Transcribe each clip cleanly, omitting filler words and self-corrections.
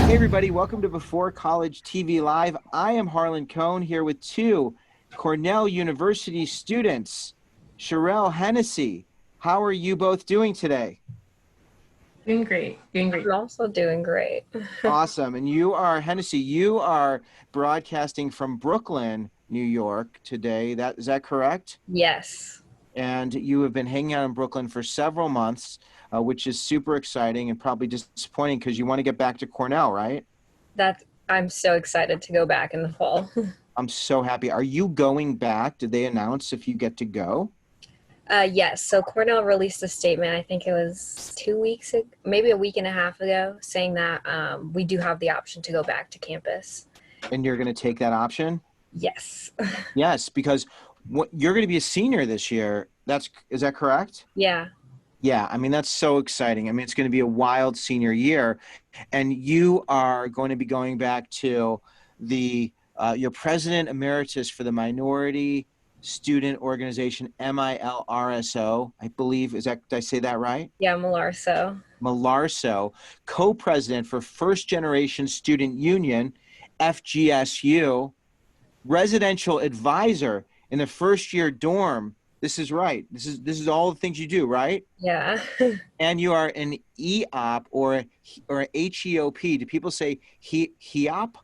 Hey everybody, welcome to Before College TV Live. I am Harlan Cohn here with two Cornell University students, Sherell, Henessy. How are you both doing today? Doing great. Doing great. I'm also doing great. Awesome. And you are, Henessy, you are broadcasting from Brooklyn, New York today. Is that correct? Yes. And you have been hanging out in Brooklyn for several months, which is super exciting and probably disappointing because you want to get back to Cornell, right? I'm so excited to go back in the fall. I'm so happy. Are you going back? Did they announce if you get to go? Yes, so Cornell released a statement, I think it was 2 weeks ago, maybe a week and a half ago, saying that we do have the option to go back to campus. And you're going to take that option? Yes. Yes, because you're going to be a senior this year. Is that correct? Yeah. Yeah, I mean, that's so exciting. I mean, it's going to be a wild senior year. And you are going to be going back to your president emeritus for the Minority Student Organization, MILRSO, I believe. Did I say that right? Yeah, Malarso. Malarso, co-president for First Generation Student Union, FGSU, residential advisor in the first year dorm. This is right. This is all the things you do, right? Yeah. And you are an EOP or HEOP. Do people say HEOP?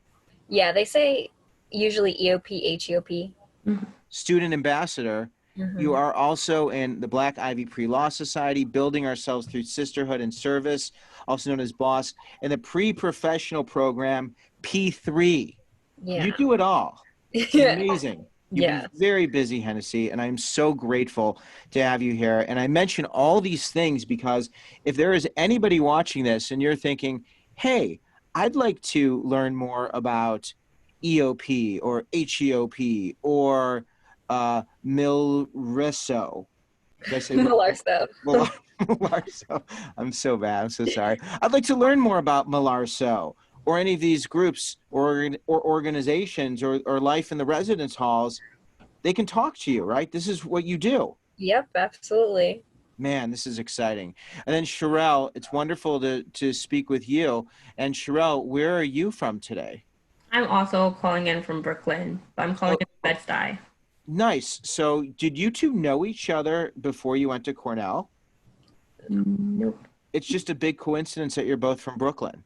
Yeah, they say usually EOP, HEOP. Mm-hmm. Student ambassador. Mm-hmm. You are also in the Black Ivy Pre-Law Society, Building Ourselves Through Sisterhood and Service, also known as BOSS, and the pre-professional program, P3. Yeah. You do it all. It's amazing. You've been very busy, Henessy, and I'm so grateful to have you here. And I mention all these things because if there is anybody watching this and you're thinking, hey, I'd like to learn more about EOP or HEOP or Milriso. Did I say Malarso. Malarso. I'm so bad. I'm so sorry. I'd like to learn more about Malarso or any of these groups or organizations or life in the residence halls. They can talk to you, right? This is what you do. Yep, absolutely. Man, this is exciting. And then Sherell, it's wonderful to speak with you. And Sherell, where are you from today? I'm also calling in from Brooklyn, but I'm calling in from Bed-Stuy. Nice. So did you two know each other before you went to Cornell? Nope. It's just a big coincidence that you're both from Brooklyn.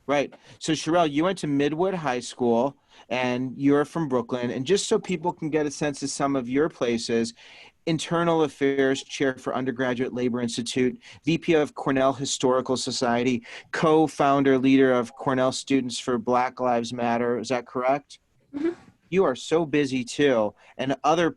Right. So Sherell, you went to Midwood High School and you're from Brooklyn. And just so people can get a sense of some of your places, Internal Affairs Chair for Undergraduate Labor Institute, VP of Cornell Historical Society, co-founder, leader of Cornell Students for Black Lives Matter. Is that correct? Mm-hmm. You are so busy too. And other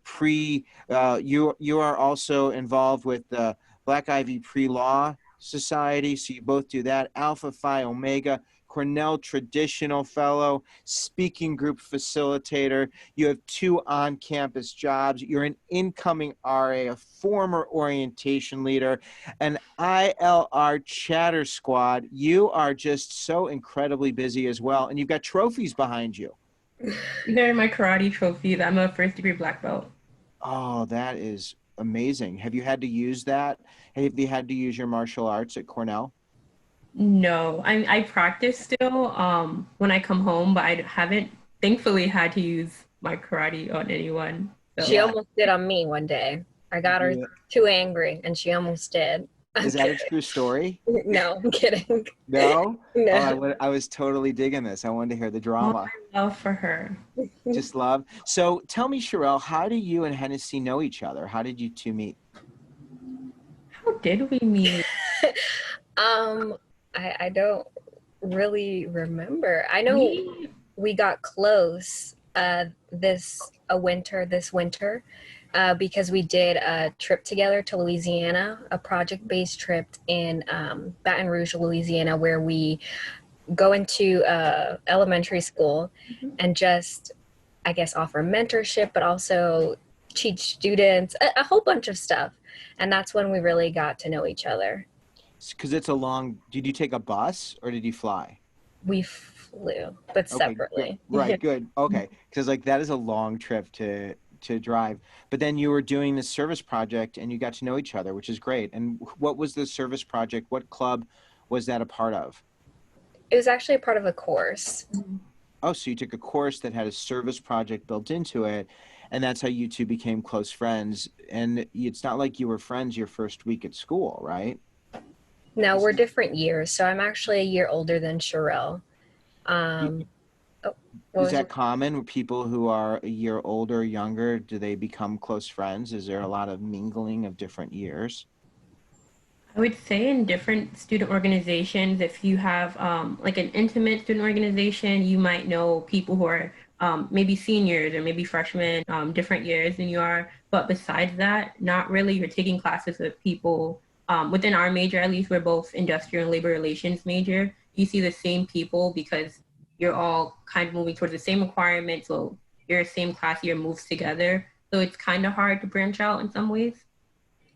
you are also involved with the Black Ivy Pre-Law Society. So you both do that. Alpha Phi Omega, Cornell Traditional Fellow, Speaking Group Facilitator. You have 2 on-campus jobs. You're an incoming RA, a former orientation leader, an ILR Chatter Squad. You are just so incredibly busy as well. And you've got trophies behind you. They're my karate trophies. I'm a first-degree black belt. Oh, that is amazing. Have you had to use that? Have you had to use your martial arts at Cornell? No, I practice still when I come home, but I haven't thankfully had to use my karate on anyone. So. She almost did on me one day. I got her too angry and she almost did. Is that a true story? No, I'm kidding. No? No. Oh, I was totally digging this. I wanted to hear the drama. Oh, love for her. Just love. So tell me, Sherell, how do you and Henessy know each other? How did you two meet? How did we meet? I don't really remember. I know we got close this winter because we did a trip together to Louisiana, a project-based trip in Baton Rouge, Louisiana, where we go into elementary school and just, I guess, offer mentorship, but also teach students a whole bunch of stuff. And that's when we really got to know each other. Because it's a long, did you take a bus or did you fly? We flew, but separately. Good. Right, good. Okay. Because like that is a long trip to drive. But then you were doing this service project and you got to know each other, which is great. And what was the service project? What club was that a part of? It was actually a part of a course. Oh, so you took a course that had a service project built into it, and that's how you two became close friends. And it's not like you were friends your first week at school, right? No, we're different years. So I'm actually a year older than Sherell. Y- Um, oh, what Is was that common with people who are a year older or younger? Do they become close friends? Is there a lot of mingling of different years? I would say in different student organizations, if you have like an intimate student organization, you might know people who are maybe seniors or maybe freshmen, different years than you are. But besides that, not really. You're taking classes with people within our major, at least we're both industrial and labor relations major. You see the same people because you're all kind of moving towards the same requirements. So your same class year moves together. So it's kind of hard to branch out in some ways.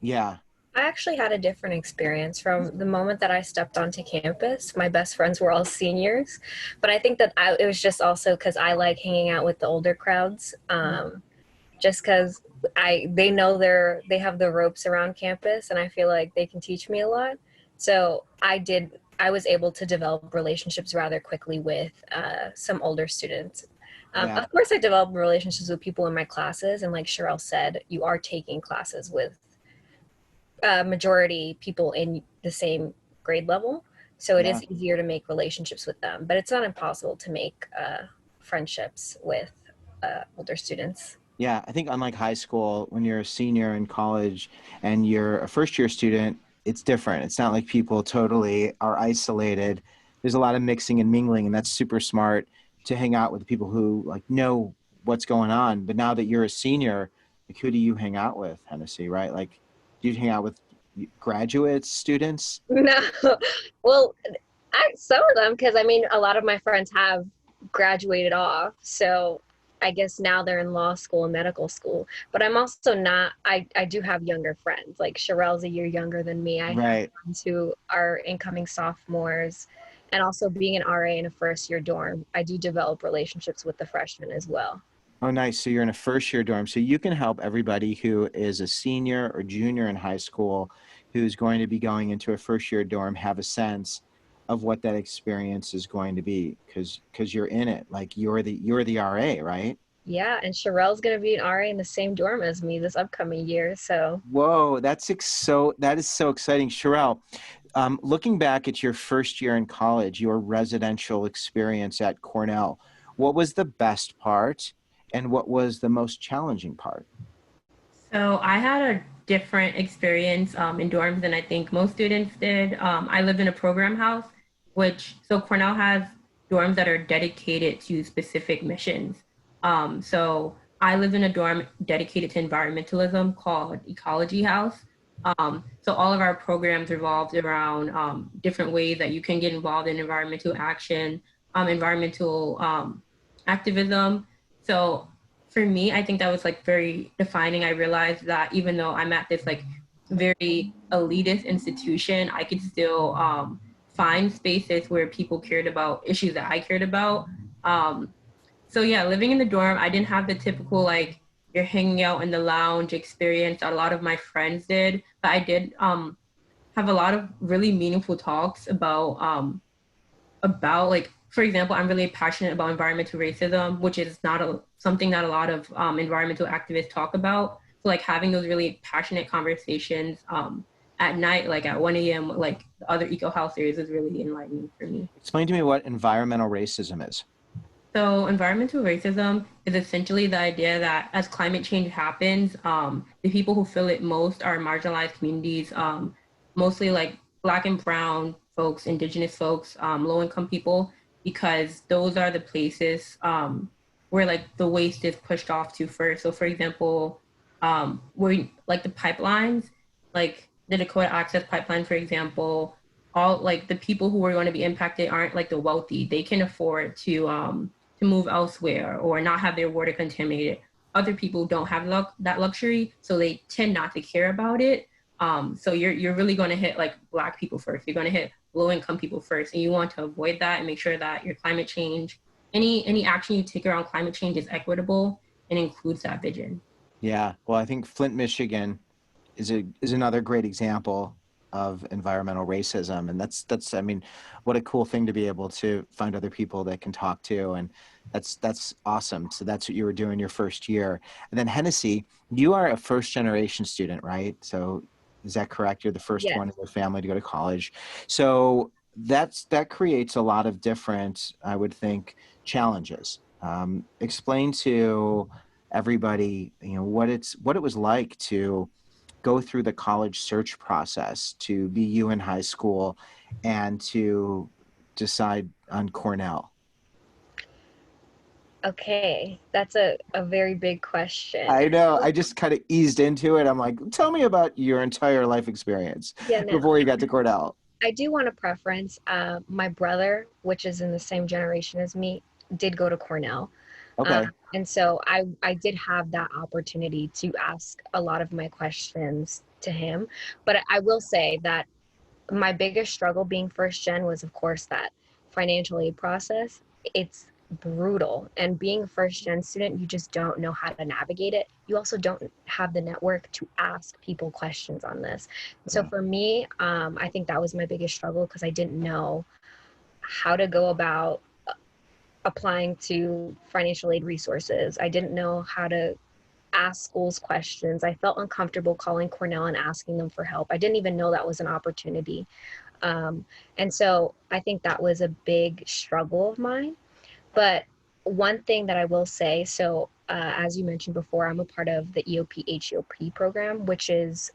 Yeah. I actually had a different experience from the moment that I stepped onto campus. My best friends were all seniors, but I think that it was just also because I like hanging out with the older crowds. Just because they know they have the ropes around campus, and I feel like they can teach me a lot. So I was able to develop relationships rather quickly with some older students. Yeah. Of course, I developed relationships with people in my classes, and like Sherell said, you are taking classes with majority people in the same grade level. So it Yeah. is easier to make relationships with them, but it's not impossible to make friendships with older students. Yeah, I think unlike high school, when you're a senior in college and you're a first year student, it's different. It's not like people totally are isolated. There's a lot of mixing and mingling, and that's super smart to hang out with people who like know what's going on. But now that you're a senior, like who do you hang out with, Hennessy, right? Like, do you hang out with graduates, students? No, well, some of them, because I mean, a lot of my friends have graduated off, so I guess now they're in law school and medical school. But I'm also not. I do have younger friends. Like Sherell's a year younger than me. I have Right. friends who are incoming sophomores, and also being an RA in a first year dorm, I do develop relationships with the freshmen as well. Oh, nice. So you're in a first year dorm. So you can help everybody who is a senior or junior in high school who's going to be going into a first year dorm have a sense of what that experience is going to be because you're in it. Like you're the RA, right? Yeah, and Sherell's gonna be an RA in the same dorm as me this upcoming year. So Whoa, that is so exciting. Sherell, looking back at your first year in college, your residential experience at Cornell, what was the best part and what was the most challenging part? So I had a different experience in dorms than I think most students did. I lived in a program house, so Cornell has dorms that are dedicated to specific missions. So I lived in a dorm dedicated to environmentalism called Ecology House. So all of our programs revolved around different ways that you can get involved in environmental action, environmental activism. So for me, I think that was like very defining. I realized that even though I'm at this like very elitist institution, I could still find spaces where people cared about issues that I cared about. Um, so yeah, living in the dorm, I didn't have the typical like you're hanging out in the lounge experience that a lot of my friends did, but I did have a lot of really meaningful talks about like, for example, I'm really passionate about environmental racism, which is not something that a lot of environmental activists talk about. So like having those really passionate conversations at night, like at 1 a.m., like the other eco housers is really enlightening for me. Explain to me what environmental racism is. So environmental racism is essentially the idea that as climate change happens, the people who feel it most are marginalized communities, mostly like Black and Brown folks, Indigenous folks, low-income people, because those are the places where like the waste is pushed off to first. So for example, where like the pipelines, like the Dakota Access Pipeline, for example, all like the people who are going to be impacted aren't like the wealthy. They can afford to move elsewhere or not have their water contaminated. Other people don't have that luxury, so they tend not to care about it. So you're really going to hit like Black people first. You're going to hit low income people first, and you want to avoid that and make sure that your climate change, any action you take around climate change is equitable and includes that vision. Yeah, well, I think Flint, Michigan is another great example of environmental racism. And that's, I mean, what a cool thing to be able to find other people that can talk to. And that's awesome. So that's what you were doing your first year. And then Hennessy, you are a first generation student, right? So is that correct? You're the first Yes. one in your family to go to college. So that creates a lot of different, I would think, challenges. Explain to everybody, what it was like to go through the college search process, to be you in high school, and to decide on Cornell. Okay, that's a very big question. I know. I just kind of eased into it. I'm like, tell me about your entire life experience Yeah, no, before you got to Cornell. I do want to preference my brother, which is in the same generation as me, did go to Cornell. Okay. And so I did have that opportunity to ask a lot of my questions to him. But I will say that my biggest struggle being first gen was, of course, that financial aid process. It's brutal. And being a first gen student, you just don't know how to navigate it. You also don't have the network to ask people questions on this. So Yeah. for me, I think that was my biggest struggle because I didn't know how to go about applying to financial aid resources. I didn't know how to ask schools questions. I felt uncomfortable calling Cornell and asking them for help. I didn't even know that was an opportunity. And so I think that was a big struggle of mine. But one thing that I will say, so as you mentioned before, I'm a part of the EOP HEOP program, which is,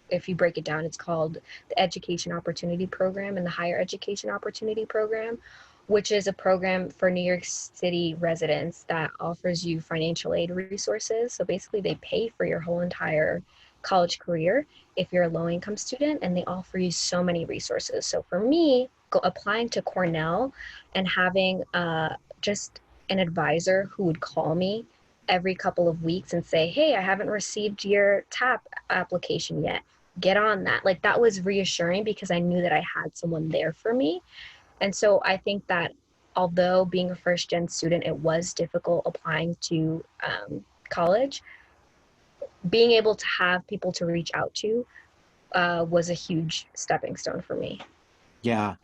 if you break it down, it's called the Education Opportunity Program and the Higher Education Opportunity Program, which is a program for New York City residents that offers you financial aid resources. So basically they pay for your whole entire college career if you're a low income student, and they offer you so many resources. So for me, applying to Cornell and having just an advisor who would call me every couple of weeks and say, hey, I haven't received your TAP application yet. Get on that. Like, that was reassuring because I knew that I had someone there for me. And so I think that although being a first gen student, it was difficult applying to college, being able to have people to reach out to was a huge stepping stone for me. Yeah.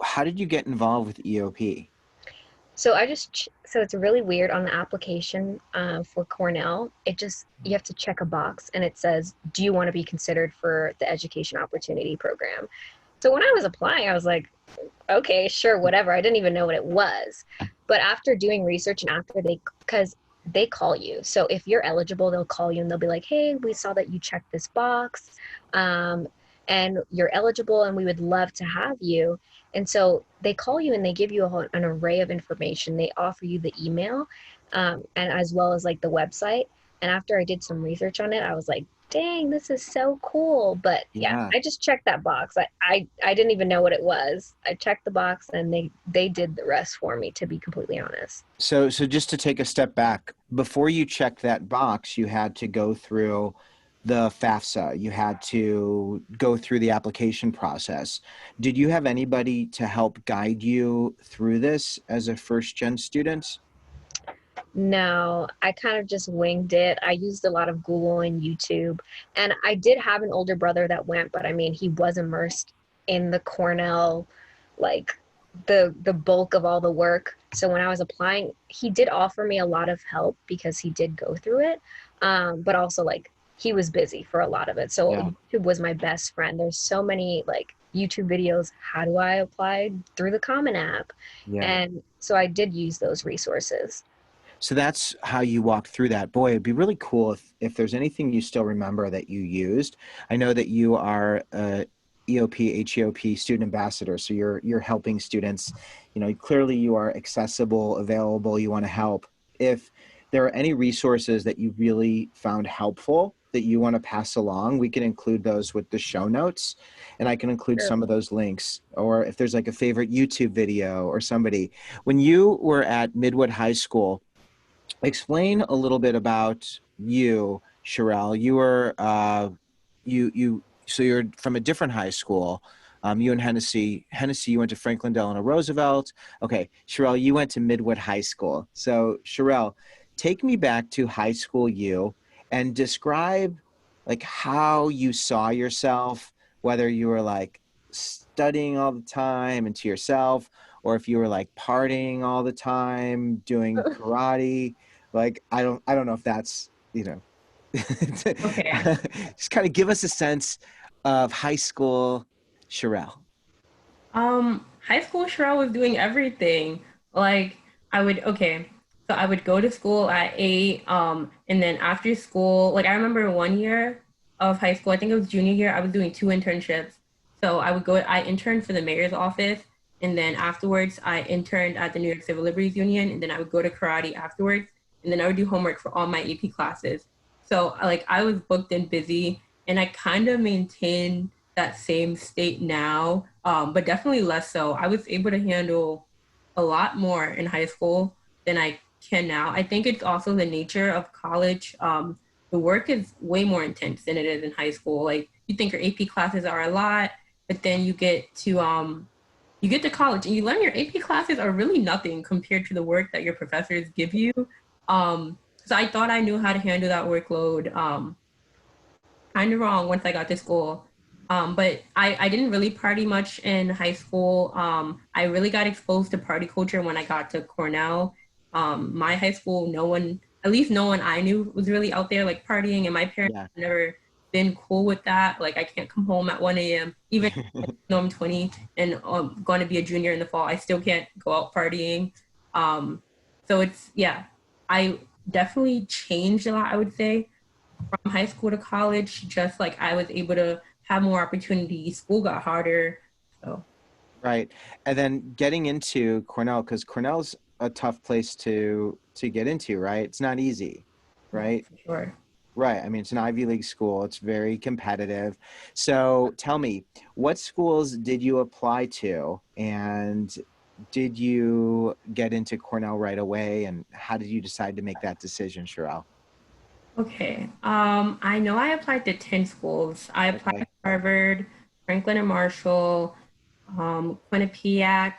How did you get involved with EOP? So so it's really weird on the application for Cornell. You have to check a box and it says, do you want to be considered for the Education Opportunity Program? So when I was applying, I was like, okay, sure, whatever. I didn't even know what it was. But after doing research and because they call you. So if you're eligible, they'll call you and they'll be like, hey, we saw that you checked this box and you're eligible and we would love to have you. And so they call you and they give you an array of information. They offer you the email and as well as like the website. And after I did some research on it, I was like, dang, this is so cool. But yeah, Yeah. I just checked that box. I didn't even know what it was. I checked the box and they did the rest for me, to be completely honest. So just to take a step back, before you checked that box, you had to go through the FAFSA. You had to go through the application process. Did you have anybody to help guide you through this as a first gen student? No, I kind of just winged it. I used a lot of Google and YouTube. And I did have an older brother that went, but I mean, he was immersed in the Cornell, like the bulk of all the work. So when I was applying, he did offer me a lot of help because he did go through it. But also like he was busy for a lot of it. So Yeah. YouTube was my best friend. There's so many like YouTube videos. How do I apply through the Common App? Yeah. And so I did use those resources. So that's how you walk through that. Boy, it'd be really cool if there's anything you still remember that you used. I know that you are a EOP, HEOP student ambassador, so you're helping students. Clearly you are accessible, available, you want to help. If there are any resources that you really found helpful that you want to pass along, we can include those with the show notes, and I can include some of those links. Or if there's like a favorite YouTube video or somebody. When you were at Midwood High School, explain a little bit about you, Sherell. You were so you're from a different high school. You and Hennessy, you went to Franklin Delano Roosevelt. Okay, Sherell, you went to Midwood High School. So Sherell, take me back to high school you and describe like how you saw yourself whether you were like studying all the time and to yourself, or if you were like partying all the time, doing karate. Like, I don't know if that's, Okay. just kind of give us a sense of high school Sherell. High school Sherell was doing everything. Like okay, so I would go to school at 8, and then after school, like I remember 1 year of high school, I think it was junior year, I was doing 2 internships. So I interned for the mayor's office, and then afterwards I interned at the New York Civil Liberties Union, and then I would go to karate afterwards, and then I would do homework for all my AP classes. So like I was booked and busy, and I kind of maintained that same state now, but definitely less so. I was able to handle a lot more in high school than I can now. I think it's also the nature of college. The work is way more intense than it is in high school. Like you think your AP classes are a lot, but then you get to college and you learn your AP classes are really nothing compared to the work that your professors give you. So I thought I knew how to handle that workload. Kind of wrong once I got to school. But I didn't really party much in high school. I really got exposed to party culture when I got to Cornell. My high school, at least no one I knew was really out there like partying, and my parents Yeah. have never been cool with that. Like I can't come home at 1 a.m. even though I'm 20 and going to be a junior in the fall. I still can't go out partying. So I definitely changed a lot, I would say, from high school to college. Just like I was able to have more opportunities. School got harder. So Right. And then getting into Cornell, because Cornell's a tough place to get into, right? It's not easy, right? for sure. Right. I mean, it's an Ivy League school. It's very competitive. So tell me, what schools did you apply to, and did you get into Cornell right away? And how did you decide to make that decision, Sherell? Okay. I know I applied to 10 schools. I applied Okay. to Harvard, Franklin and Marshall, Quinnipiac,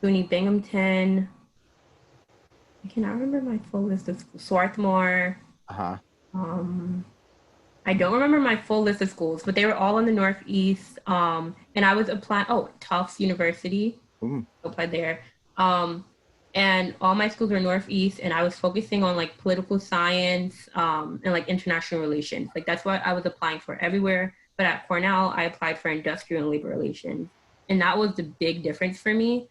SUNY Binghamton. I cannot remember my full list of schools. Swarthmore. Uh-huh. Um, I don't remember my full list of schools, but they were all in the Northeast. And I was applying, Tufts University. Ooh. Applied there. And all my schools were Northeast, and I was focusing on like political science, and like international relations. Like that's what I was applying for everywhere. But at Cornell, I applied for industrial and labor relations. And that was the big difference for me.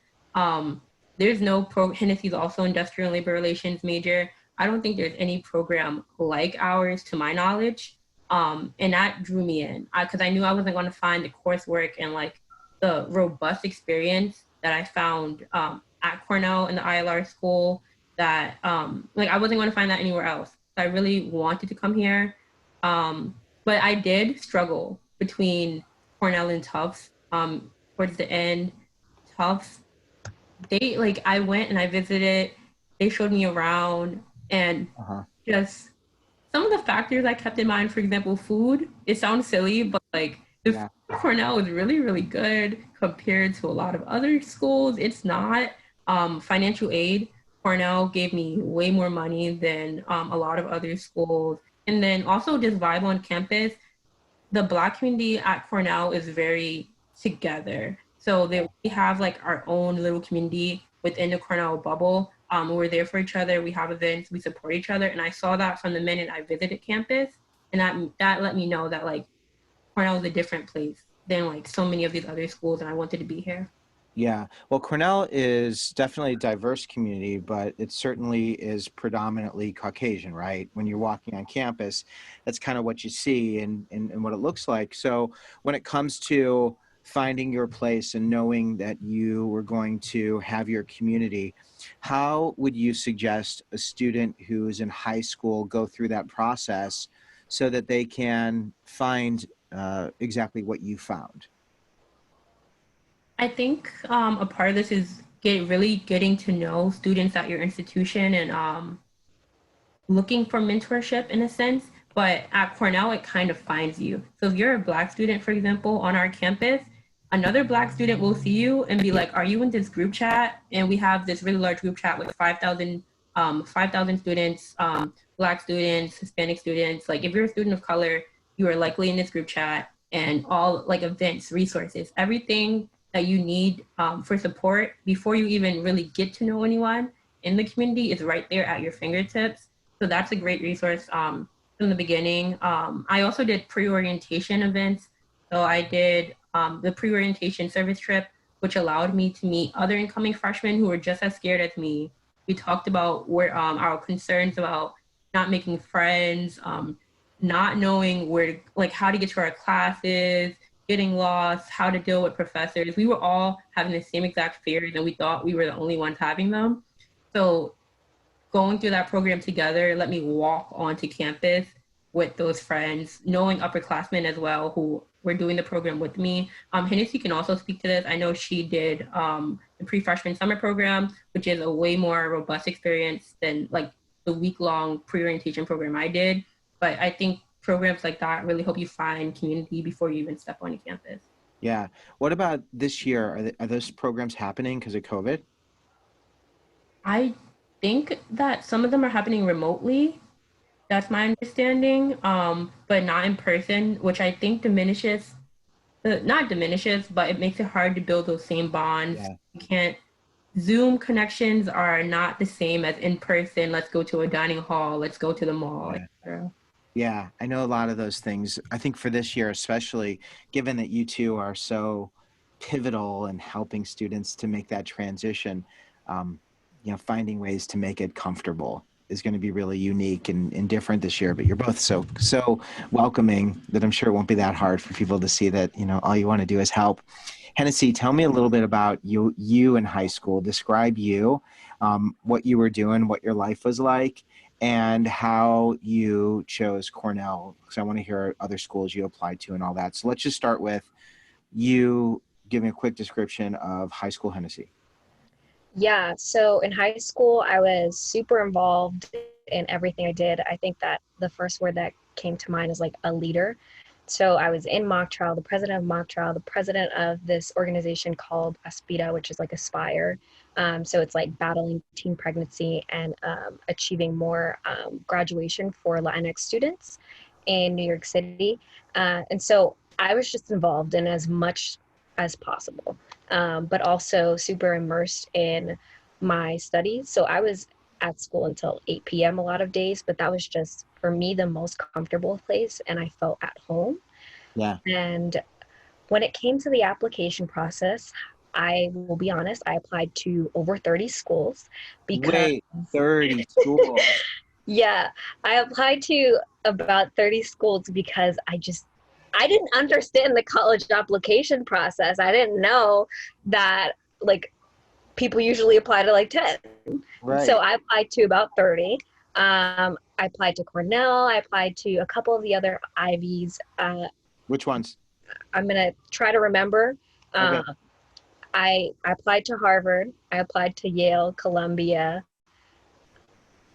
There's no Hennessy's also industrial and labor relations major. I don't think there's any program like ours to my knowledge. And that drew me in because I knew I wasn't going to find the coursework and like the robust experience that I found at Cornell in the ILR school that like I wasn't going to find that anywhere else. So I really wanted to come here. But I did struggle between Cornell and Tufts towards the end. Tufts, I went and I visited, they showed me around, and just some of the factors I kept in mind, for example, food, it sounds silly, but like the food at Cornell is really, really good compared to a lot of other schools. It's not. Financial aid, Cornell gave me way more money than a lot of other schools. And then also just vibe on campus. The Black community at Cornell is very together. So we have like our own little community within the Cornell bubble. We're there for each other. We have events. We support each other. And I saw that from the minute I visited campus. And that let me know that like Cornell is a different place than like so many of these other schools. And I wanted to be here. Yeah. Well, Cornell is definitely a diverse community, but it certainly is predominantly Caucasian, right? When you're walking on campus, that's kind of what you see and what it looks like. So when it comes to finding your place and knowing that you were going to have your community, how would you suggest a student who is in high school go through that process so that they can find exactly what you found? I think a part of this is really getting to know students at your institution and looking for mentorship in a sense. But at Cornell, it kind of finds you. So if you're a Black student, for example, on our campus, another Black student will see you and be like, are you in this group chat? And we have this really large group chat with 5,000 students, Black students, Hispanic students. Like if you're a student of color, you are likely in this group chat. and all like events, resources, everything that you need for support before you even really get to know anyone in the community is right there at your fingertips. So that's a great resource from the beginning. I also did pre-orientation events. So I did the pre-orientation service trip, which allowed me to meet other incoming freshmen who were just as scared as me. We talked about where our concerns about not making friends, not knowing where, like how to get to our classes, getting lost, how to deal with professors. We were all having the same exact fears and we thought we were the only ones having them. So going through that program together let me walk onto campus with those friends, knowing upperclassmen as well who were doing the program with me. Henessy can also speak to this. I know she did the pre-freshman summer program, which is a way more robust experience than like the week-long pre-orientation program I did. But I think programs like that really help you find community before you even step onto campus. Yeah. What about this year? Are those programs happening because of COVID? I think that some of them are happening remotely. That's my understanding, but not in person, which I think diminishes, not diminishes, but it makes it hard to build those same bonds. Yeah. You can't, Zoom connections are not the same as in person. Let's go to a dining hall, let's go to the mall, Yeah. etc. Yeah, I know a lot of those things. I think for this year, especially given that you two are so pivotal in helping students to make that transition, finding ways to make it comfortable is going to be really unique and different this year. But you're both so welcoming that I'm sure it won't be that hard for people to see that, all you want to do is help. Henessy, tell me a little bit about you in high school. Describe you, what you were doing, what your life was like, and how you chose Cornell, because I want to hear other schools you applied to and all that. So let's just start with you giving a quick description of high school Henessy. Yeah, so in high school, I was super involved in everything I did. I think that the first word that came to mind is like a leader. So I was in mock trial, the president of mock trial, the president of this organization called Aspida, which is like Aspire. So it's like battling teen pregnancy and achieving more graduation for Latinx students in New York City. And so I was just involved in as much as possible, but also super immersed in my studies. So I was at school until 8 p.m. a lot of days, but that was just for me the most comfortable place and I felt at home. Yeah. And when it came to the application process, I will be honest, I applied to over 30 schools because Wait, 30 schools. yeah, I applied to about 30 schools because I didn't understand the college application process. I didn't know that like people usually apply to like 10. Right. So I applied to about 30. I applied to Cornell. I applied to a couple of the other Ivies. Which ones? I'm going to try to remember. Okay. I applied to Harvard. I applied to Yale, Columbia,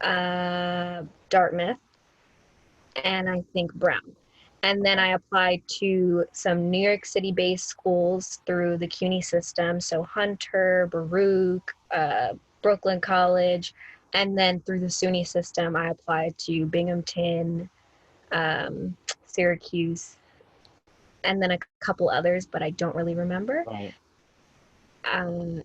Dartmouth, and I think Brown. And then I applied to some New York City-based schools through the CUNY system. So Hunter, Baruch, Brooklyn College. And then through the SUNY system, I applied to Binghamton, Syracuse, and then a couple others, but I don't really remember. Right.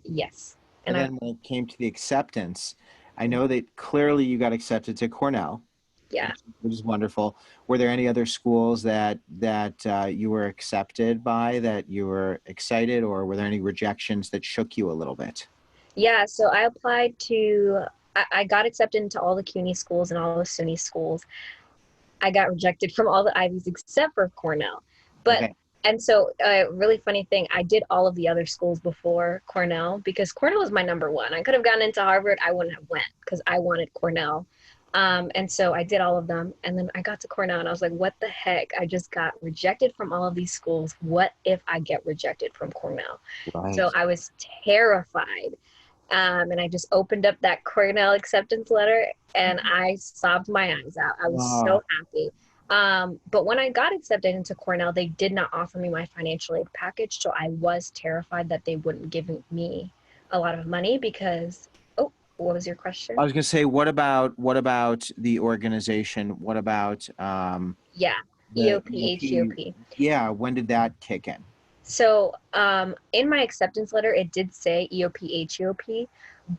Yes. And then when it came to the acceptance, I know that clearly you got accepted to Cornell. Yeah. Which is wonderful. Were there any other schools that you were accepted by that you were excited, or were there any rejections that shook you a little bit? Yeah, so I applied to, I got accepted into all the CUNY schools and all the SUNY schools. I got rejected from all the Ivies except for Cornell. But, okay. And so a really funny thing, I did all of the other schools before Cornell because Cornell was my number one. I could have gotten into Harvard, I wouldn't have went because I wanted Cornell. And so I did all of them. And then I got to Cornell and I was like, what the heck? I just got rejected from all of these schools. What if I get rejected from Cornell? Right. So I was terrified. And I just opened up that Cornell acceptance letter and I sobbed my eyes out. I was so happy. But when I got accepted into Cornell, they did not offer me my financial aid package. So I was terrified that they wouldn't give me a lot of money because, what was your question? I was going to say, what about the organization? What about the EOP, EOP, HEOP. yeah, when did that kick in? So in my acceptance letter, it did say EOP, HEOP,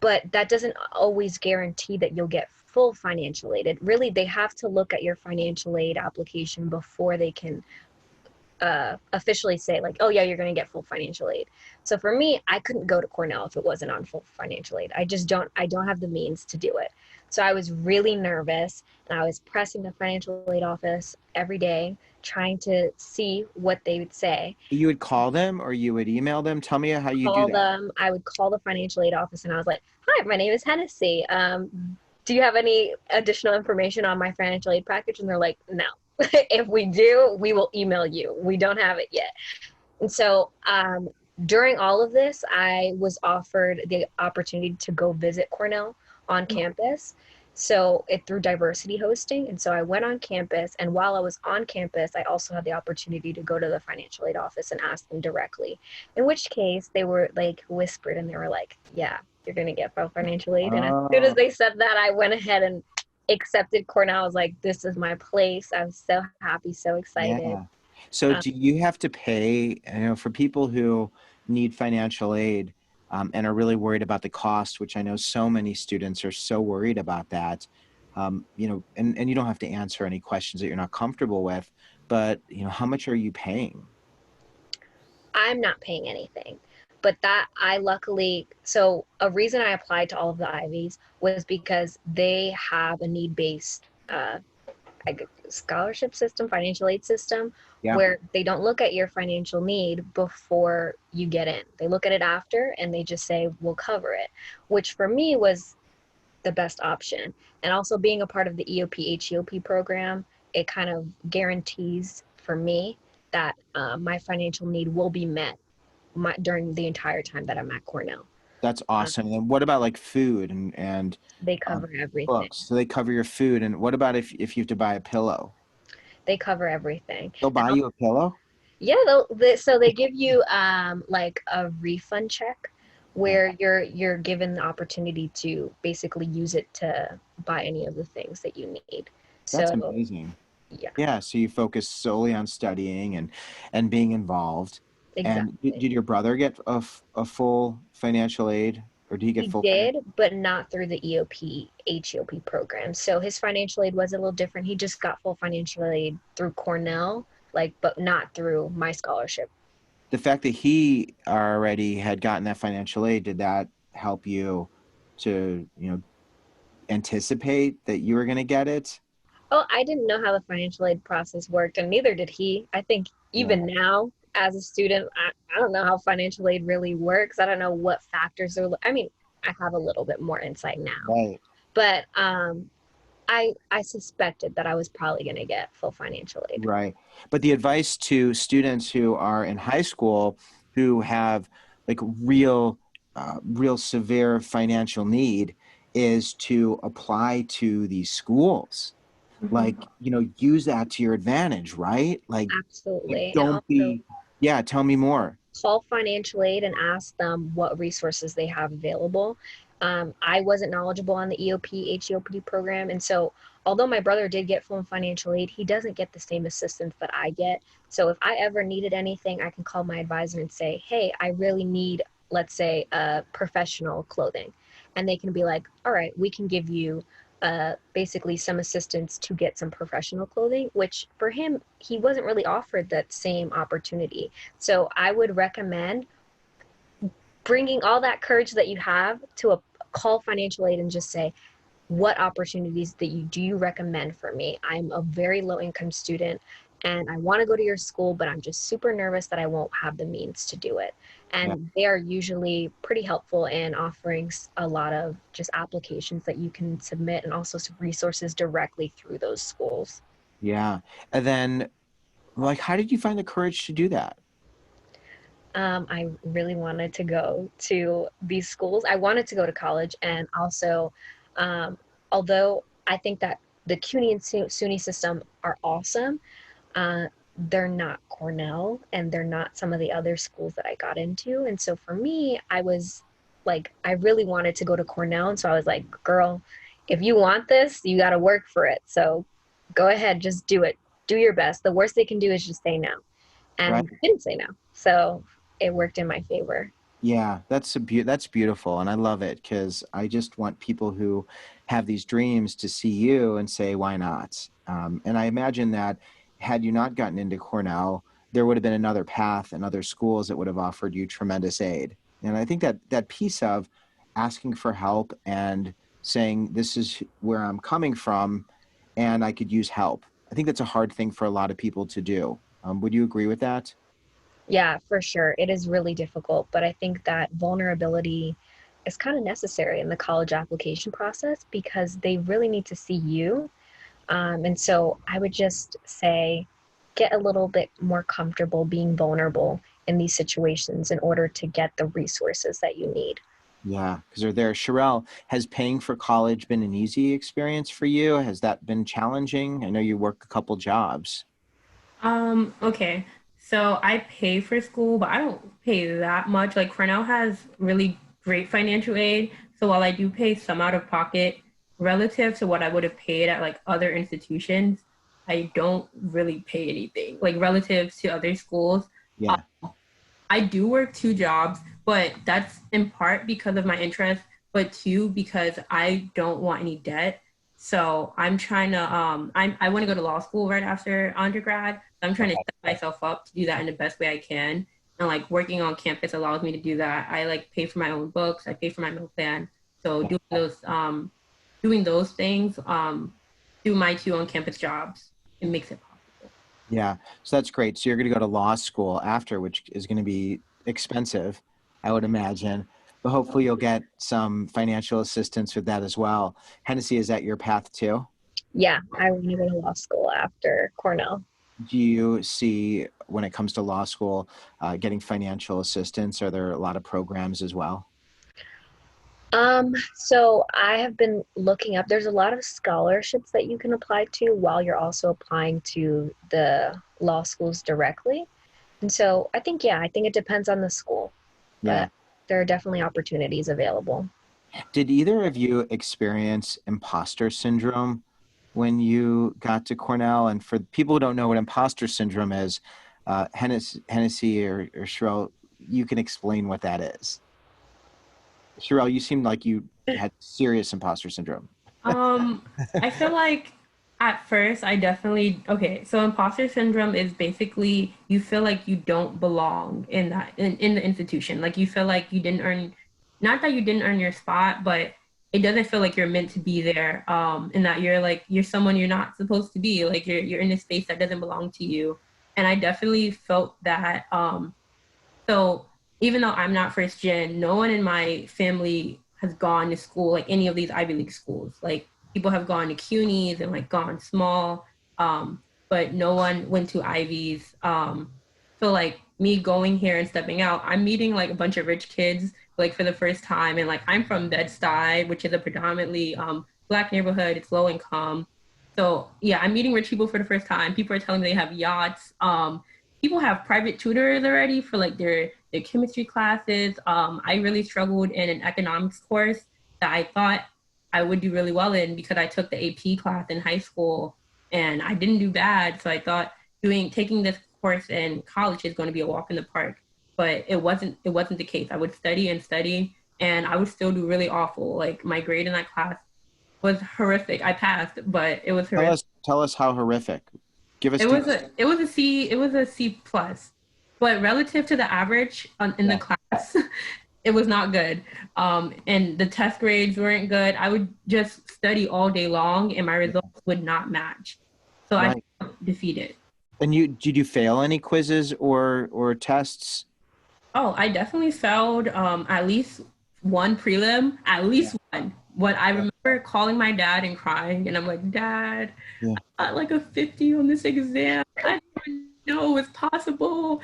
but that doesn't always guarantee that you'll get full financial aid. It really, they have to look at your financial aid application before they can officially say like, oh yeah, you're going to get full financial aid. So for me, I couldn't go to Cornell if it wasn't on full financial aid. I don't have the means to do it. So I was really nervous, and I was pressing the financial aid office every day, trying to see what they would say. You would call them or you would email them? Tell me how you do Call that. them. I would call the financial aid office, and I was like, hi, my name is Henessy. Do you have any additional information on my financial aid package? And they're like, no. If we do, we will email you. We don't have it yet. And so during all of this, I was offered the opportunity to go visit Cornell on campus. So it through diversity hosting. And so I went on campus. And while I was on campus, I also had the opportunity to go to the financial aid office and ask them directly. In which case they were like whispered and they were like, yeah, you're going to get financial aid. And as soon as Oh, they said that, I went ahead and accepted Cornell. I was like, this is my place. I was so happy, so excited. yeah. So Um, do you have to pay, for people who need financial aid, and are really worried about the cost, which I know so many students are so worried about that, and you don't have to answer any questions that you're not comfortable with, but, how much are you paying? I'm not paying anything. But that I luckily, so a reason I applied to all of the Ivies was because they have a need-based scholarship system, financial aid system, Yeah, where they don't look at your financial need before you get in. They look at it after and they just say, we'll cover it, which for me was the best option. And also being a part of the EOP, HEOP program, it kind of guarantees for me that my financial need will be met during the entire time that I'm at Cornell. that's Uh, awesome. And what about like food and they um, cover everything. books? So they cover your food. And what about if you have to buy a pillow? They cover everything. They'll And buy you a pillow? yeah, so they give you like a refund check where you're given the opportunity to basically use it to buy any of the things that you need. That's So amazing. yeah, Yeah, so you focus solely on studying and being involved. And did exactly. your brother get a full financial aid, or did he get He full did, financial? but not through the EOP, HEOP program. So his financial aid was a little different. He just got full financial aid through Cornell, like, but not through my scholarship. The fact that he already had gotten that financial aid, did that help you to, anticipate that you were going to get it? Oh, I didn't know how the financial aid process worked, and neither did he. I think Yeah, even now, as a student, I don't know how financial aid really works. I don't know what factors are. I mean, I have a little bit more insight now, right. but I suspected that I was probably going to get full financial aid. Right. But the advice to students who are in high school who have like real severe financial need is to apply to these schools. Mhm. Like, use that to your advantage, right? Like Absolutely, and don't also be, yeah, tell me more. call financial aid and ask them what resources they have available. I wasn't knowledgeable on the EOP, HEOP program. And so, although my brother did get full financial aid, he doesn't get the same assistance that I get. So, if I ever needed anything, I can call my advisor and say, hey, I really need, let's say, professional clothing. And they can be like, all right, we can give you basically some assistance to get some professional clothing, which for him, he wasn't really offered that same opportunity. So I would recommend bringing all that courage that you have to a call financial aid and just say, what opportunities that you do you recommend for me? I'm a very low income student and I want to go to your school, but I'm just super nervous that I won't have the means to do it. Yeah. And they are usually pretty helpful in offering a lot of just applications that you can submit and also some resources directly through those schools. Yeah. And then like how did you find the courage to do that? I really wanted to go to these schools. I wanted to go to college, and also, um, although I think that the CUNY and SUNY system are awesome, uh, they're not Cornell, and they're not some of the other schools that I got into. And so for me, I was like, I really wanted to go to Cornell, and so I was like, girl, if you want this, you got to work for it. So go ahead, just do it. do your best. The worst they can do is just say no. And Right. I didn't say no. So it worked in my favor. Yeah, that's beautiful, and I love it because I just want people who have these dreams to see you and say, "Why not?" And I imagine that had you not gotten into Cornell, there would have been another path and other schools that would have offered you tremendous aid. And I think that that piece of asking for help and saying, "This is where I'm coming from, and I could use help." I think that's a hard thing for a lot of people to do. Would you agree with that? Yeah, for sure. It is really difficult, but I think that vulnerability is kind of necessary in the college application process because they really need to see you. And so I would just say get a little bit more comfortable being vulnerable in these situations in order to get the resources that you need. Yeah, because they're there. Sherell, has paying for college been an easy experience for you? Has that been challenging? I know you work a couple jobs. Okay. So I pay for school, but I don't pay that much. Like Cornell has really great financial aid. So while I do pay some out of pocket relative to what I would have paid at like other institutions, I don't really pay anything. Like relative to other schools. Yeah, I do work two jobs, but that's in part because of my interest, but two because I don't want any debt. So I'm trying to I want to go to law school right after undergrad. So I'm trying to set myself up to do that in the best way I can. And like working on campus allows me to do that. I like pay for my own books, I pay for my meal plan. So doing those things through my two on campus jobs, it makes it possible. yeah. So that's great. So you're going to go to law school after, which is going to be expensive, I would imagine. But hopefully you'll get some financial assistance with that as well. Hennessy, is that your path too? Yeah, I want to go to law school after Cornell. Do you see when it comes to law school getting financial assistance? Are there a lot of programs as well? So I have been looking up, there's a lot of scholarships that you can apply to while you're also applying to the law schools directly. And so I think, yeah, I think it depends on the school, Yeah. but there are definitely opportunities available. Did either of you experience imposter syndrome when you got to Cornell? And for people who don't know what imposter syndrome is, Hennessy or Sherell, you can explain what that is. Sherell, you seemed like you had serious imposter syndrome. Um, I feel like at first I definitely okay, so imposter syndrome is basically you feel like you don't belong in in the institution. Like you feel like you didn't earn not that you didn't earn your spot, but it doesn't feel like you're meant to be there. And that you're like you're someone you're not supposed to be. Like you're in a space that doesn't belong to you. And I definitely felt that. So even though I'm not first gen, no one in my family has gone to school like any of these Ivy League schools. Like people have gone to CUNYs and like gone small, but no one went to Ivies. So like me going here and stepping out, I'm meeting like a bunch of rich kids like for the first time, and like I'm from Bed-Stuy, which is a predominantly Black neighborhood. It's low income. So yeah, I'm meeting rich people for the first time. People are telling me they have yachts. People have private tutors already for like their chemistry classes. I really struggled in an economics course that I thought I would do really well in because I took the AP class in high school and I didn't do bad. So I thought taking this course in college is going to be a walk in the park, but it wasn't the case. I would study and study and I would still do really awful. Like my grade in that class was horrific. I passed, but it was horrific. Tell us how horrific. It was a C plus, but relative to the average in the Yeah. class, it was not good. And the test grades weren't good. I would just study all day long, and my results would not match. So I Right. felt defeated. And did you fail any quizzes or tests? Oh, I definitely failed at least one prelim, at Yeah. least one. What I remember calling my dad and crying, and I'm like, Dad, Yeah. I got like a 50 on this exam. I didn't know it was possible.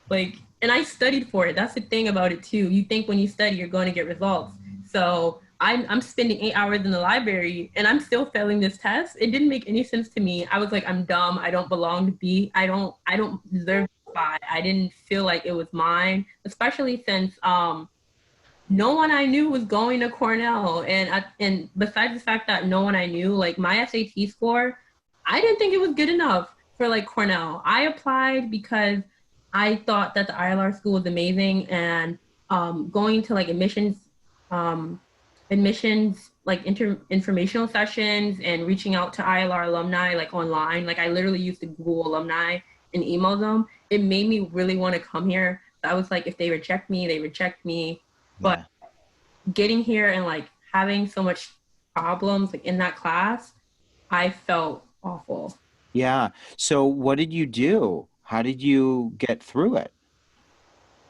Like, and I studied for it. That's the thing about it too. You think when you study, you're going to get results. So I'm spending 8 hours in the library and I'm still failing this test. It didn't make any sense to me. I was like, I'm dumb. I don't belong to be. I don't deserve this spot. I didn't feel like it was mine, especially since no one I knew was going to Cornell. And besides the fact that no one I knew, like my SAT score, I didn't think it was good enough. for like Cornell. I applied because I thought that the ILR school was amazing, and going to like admissions like informational sessions and reaching out to ILR alumni like online. Like I literally used to Google alumni and email them. It made me really want to come here. I was like, if they reject me, they reject me. But Yeah. getting here and like having so much problems like in that class, I felt awful. Yeah. So what did you do? How did you get through it?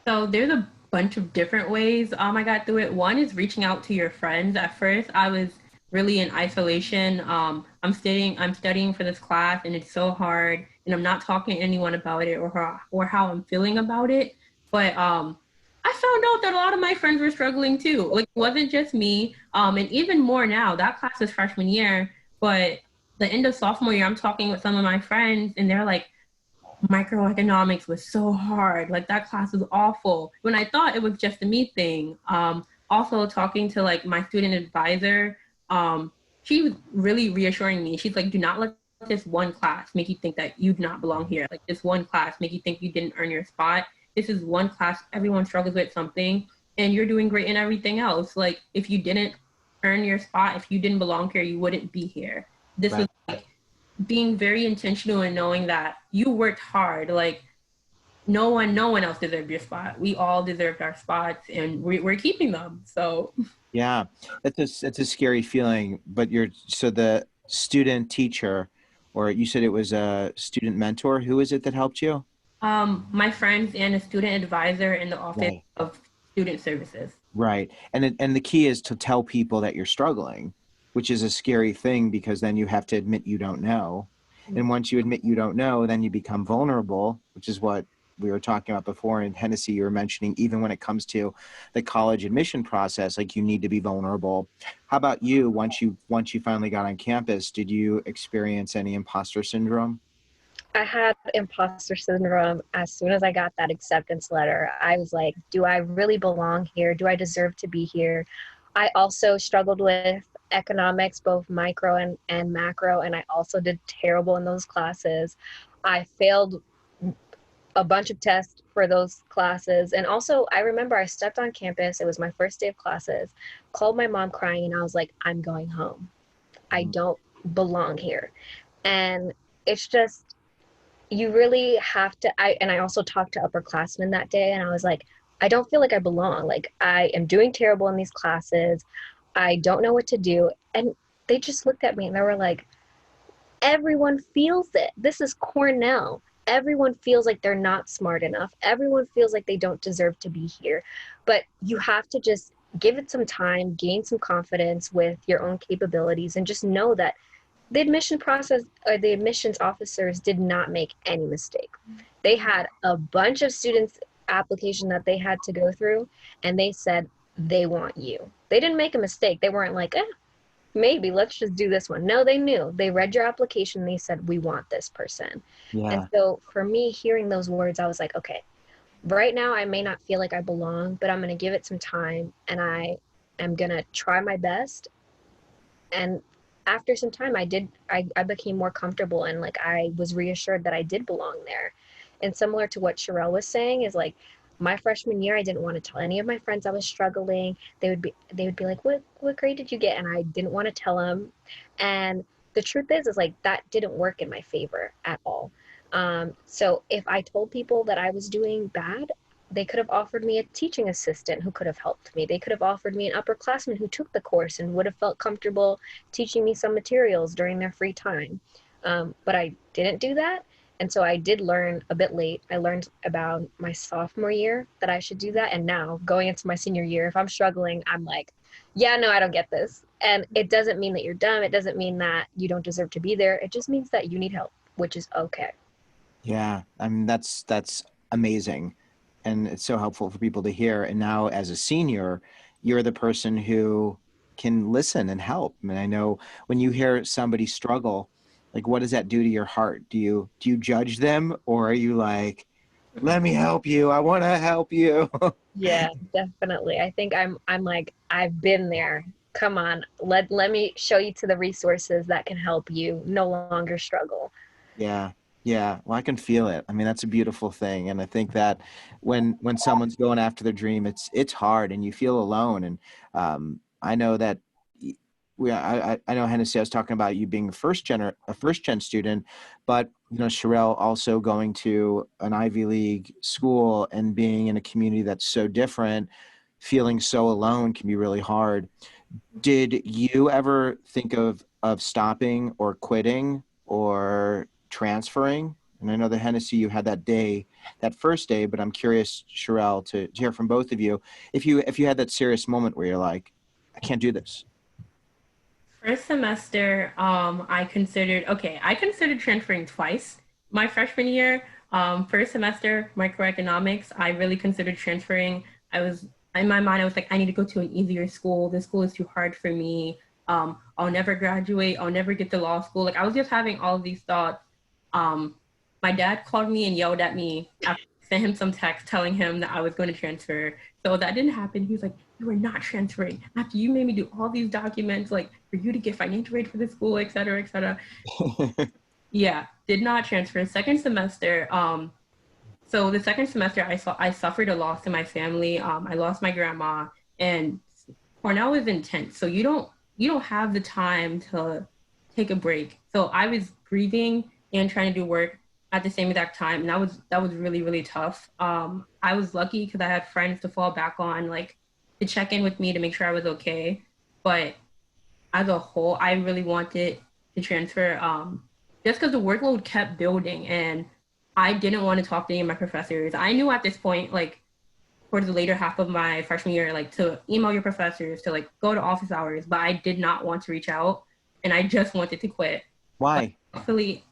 So there's a bunch of different ways I got through it. One is reaching out to your friends. At first, I was really in isolation. I'm studying for this class, and it's so hard, and I'm not talking to anyone about it or how I'm feeling about it. But I found out that a lot of my friends were struggling too. Like it wasn't just me. And even more now. That class was freshman year, but the end of sophomore year, I'm talking with some of my friends, and they're like, microeconomics was so hard. Like that class was awful. When I thought it was just a me thing. Also talking to like my student advisor, she was really reassuring me. She's like, do not let this one class make you think that you do not belong here. Like this one class make you think you didn't earn your spot. This is one class, everyone struggles with something, and you're doing great in everything else. Like if you didn't earn your spot, if you didn't belong here, you wouldn't be here. This Right. was like being very intentional and knowing that you worked hard. Like no one else deserved your spot. We all deserved our spots, and we're keeping them. So Yeah. That's a scary feeling, but so the student teacher, or you said it was a student mentor. Who is it that helped you? my friends and a student advisor in the office Right. of student services. Right. And the key is to tell people that you're struggling, which is a scary thing because then you have to admit you don't know. And once you admit you don't know, then you become vulnerable, which is what we were talking about before. In Henessy, you were mentioning even when it comes to the college admission process, like you need to be vulnerable. How about you? Once you finally got on campus, did you experience any imposter syndrome? I had imposter syndrome as soon as I got that acceptance letter. I was like, do I really belong here? Do I deserve to be here? I also struggled with economics, both micro and macro, and I also did terrible in those classes. I failed a bunch of tests for those classes. And also, I remember I stepped on campus. It was my first day of classes, called my mom crying, and I was like, I'm going home. I Mhm. don't belong here. And it's just, you really have to. I also talked to upperclassmen that day, and I was like, I don't feel like I belong. Like, I am doing terrible in these classes. I don't know what to do. And they just looked at me and they were like, everyone feels it. This is Cornell. Everyone feels like they're not smart enough. Everyone feels like they don't deserve to be here. But you have to just give it some time, gain some confidence with your own capabilities, and just know that the admission process or the admissions officers did not make any mistake. They had a bunch of students application that they had to go through, and they said they want you. They didn't make a mistake. They weren't like, maybe let's just do this one. No, they knew. They read your application. They said, we want this person. And Yeah. so for me, hearing those words, I was like, okay, right now I may not feel like I belong, but I'm going to give it some time, and I am going to try my best. And after some time, I became more comfortable, and like I was reassured that I did belong there. And similar to what Sherell was saying is like, my freshman year, I didn't want to tell any of my friends I was struggling. They would be like, what grade did you get? And I didn't want to tell them. And the truth is like that didn't work in my favor at all. So if I told people that I was doing bad, they could have offered me a teaching assistant who could have helped me. They could have offered me an upperclassman who took the course and would have felt comfortable teaching me some materials during their free time. But I didn't do that. And so I did learn a bit late. I learned about my sophomore year that I should do that. And now going into my senior year, if I'm struggling, I'm like, yeah, no, I don't get this. And it doesn't mean that you're dumb. It doesn't mean that you don't deserve to be there. It just means that you need help, which is okay. Yeah. I mean, that's amazing. And it's so helpful for people to hear. And now as a senior, you're the person who can listen and help. I mean, I know when you hear somebody struggle, like what does that do to your heart? Do you judge them, or are you like, let me help you. I want to help you. Yeah, definitely. I think I'm like, I've been there. Come on, let me show you to the resources that can help you no longer struggle. Yeah. Yeah, well, I can feel it. I mean, that's a beautiful thing, and I think that when someone's going after their dream, it's hard, and you feel alone. And I know that I know Hennessy. I was talking about you being a first gen student, but you know, Sherell also going to an Ivy League school and being in a community that's so different, feeling so alone can be really hard. Did you ever think of stopping or quitting or transferring? And I know the Hennessy you had that day, that first day, but I'm curious, Sherell, to hear from both of you if you had that serious moment where you're like, I can't do this. First semester, I considered transferring twice. My freshman year, first semester, microeconomics, I really considered transferring. I was, in my mind, I was like, I need to go to an easier school. This school is too hard for me. I'll never graduate. I'll never get to law school. Like, I was just having all of these thoughts. Um, my dad called me and yelled at me after I sent him some text telling him that I was going to transfer. So that didn't happen. He was like, you are not transferring after you made me do all these documents, like for you to get financial aid for the school, et cetera, et cetera. Yeah, did not transfer. Second semester, so the second semester I suffered a loss in my family. I lost my grandma, and Cornell is intense. So you don't have the time to take a break. So I was grieving and trying to do work at the same exact time, and that was really really tough. I was lucky because I had friends to fall back on, like to check in with me to make sure I was okay. But as a whole, I really wanted to transfer, just because the workload kept building and I didn't want to talk to any of my professors. I knew at this point, like towards the later half of my freshman year, like to email your professors, to like go to office hours, but I did not want to reach out and I just wanted to quit. But Why? luckily,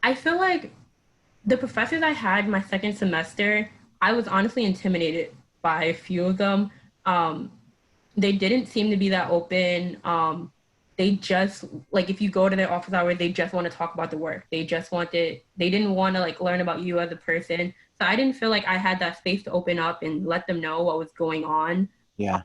I feel like the professors I had my second semester, I was honestly intimidated by a few of them. Um, they didn't seem to be that open. They just like if you go to their office hours, they just want to talk about the work. They didn't want to like learn about you as a person. So I didn't feel like I had that space to open up and let them know what was going on. Yeah.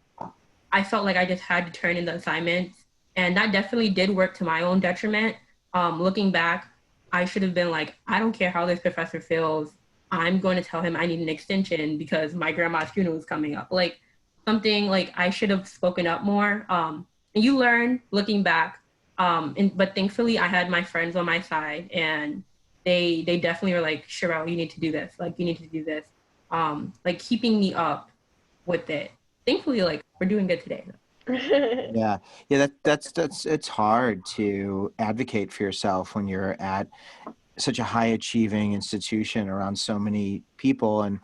I felt like I just had to turn in the assignments, and that definitely did work to my own detriment. Looking back, I should have been like, I don't care how this professor feels. I'm going to tell him I need an extension because my grandma's funeral is coming up. Like something like I should have spoken up more. And you learn looking back. But thankfully, I had my friends on my side, and they definitely were like, Sherell, you need to do this. Like you need to do this. Like keeping me up with it. Thankfully, like we're doing good today. Yeah. Yeah, that's it's hard to advocate for yourself when you're at such a high achieving institution around so many people. And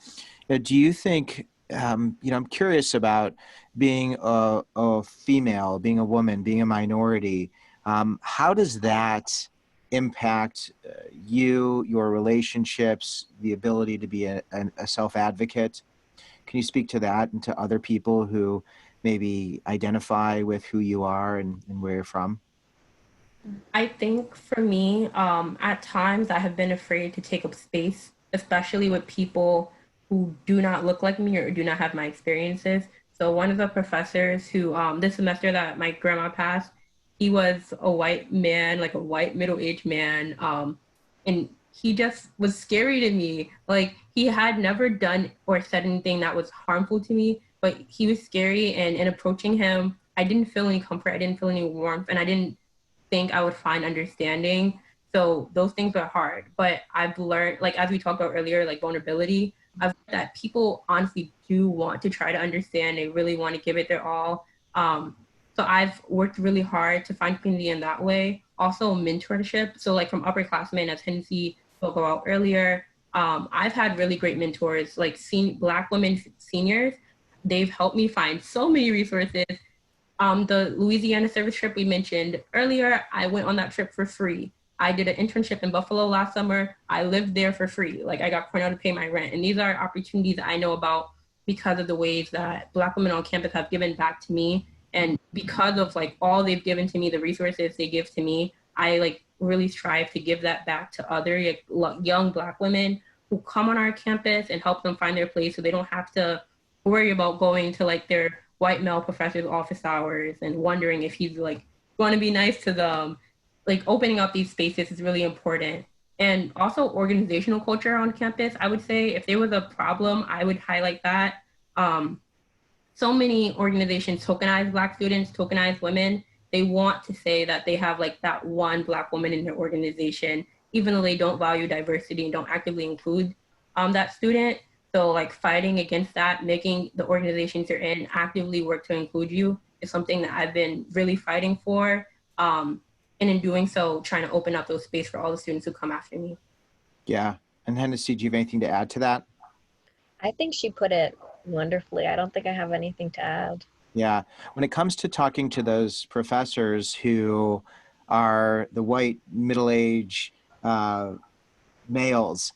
do you think, you know, I'm curious about being a female, being a woman, being a minority. How does that impact you, your relationships, the ability to be a self advocate? Can you speak to that and to other people who maybe identify with who you are and where you're from? I think for me, at times I have been afraid to take up space, especially with people who do not look like me or do not have my experiences. So one of the professors who, this semester that my grandma passed, he was a white man, like a white middle-aged man, and he just was scary to me. Like he had never done or said anything that was harmful to me, but he was scary. And in approaching him, I didn't feel any comfort. I didn't feel any warmth, and I didn't think I would find understanding. So those things are hard. But I've learned, like as we talked about earlier, like vulnerability, I've learned that people honestly do want to try to understand. They really want to give it their all. So I've worked really hard to find community in that way. Also mentorship. So like from upperclassmen, as Henessy spoke about earlier, I've had really great mentors, like Black women seniors. They've helped me find so many resources. The Louisiana service trip we mentioned earlier, I went on that trip for free. I did an internship in Buffalo last summer. I lived there for free. Like I got Cornell to pay my rent. And these are opportunities that I know about because of the ways that Black women on campus have given back to me. And because of like all they've given to me, the resources they give to me, I like really strive to give that back to other like, young Black women who come on our campus and help them find their place so they don't have to worry about going to like their white male professor's office hours and wondering if he's like going to be nice to them. Like opening up these spaces is really important. And also organizational culture on campus, I would say if there was a problem, I would highlight that. Um, so many organizations tokenize Black students, tokenize women. They want to say that they have like that one Black woman in their organization, even though they don't value diversity and don't actively include that student. So like fighting against that, making the organizations you're in actively work to include you is something that I've been really fighting for. And in doing so, trying to open up those space for all the students who come after me. Yeah. And Hennessy, do you have anything to add to that? I think she put it wonderfully. I don't think I have anything to add. Yeah. When it comes to talking to those professors who are the white middle-aged males,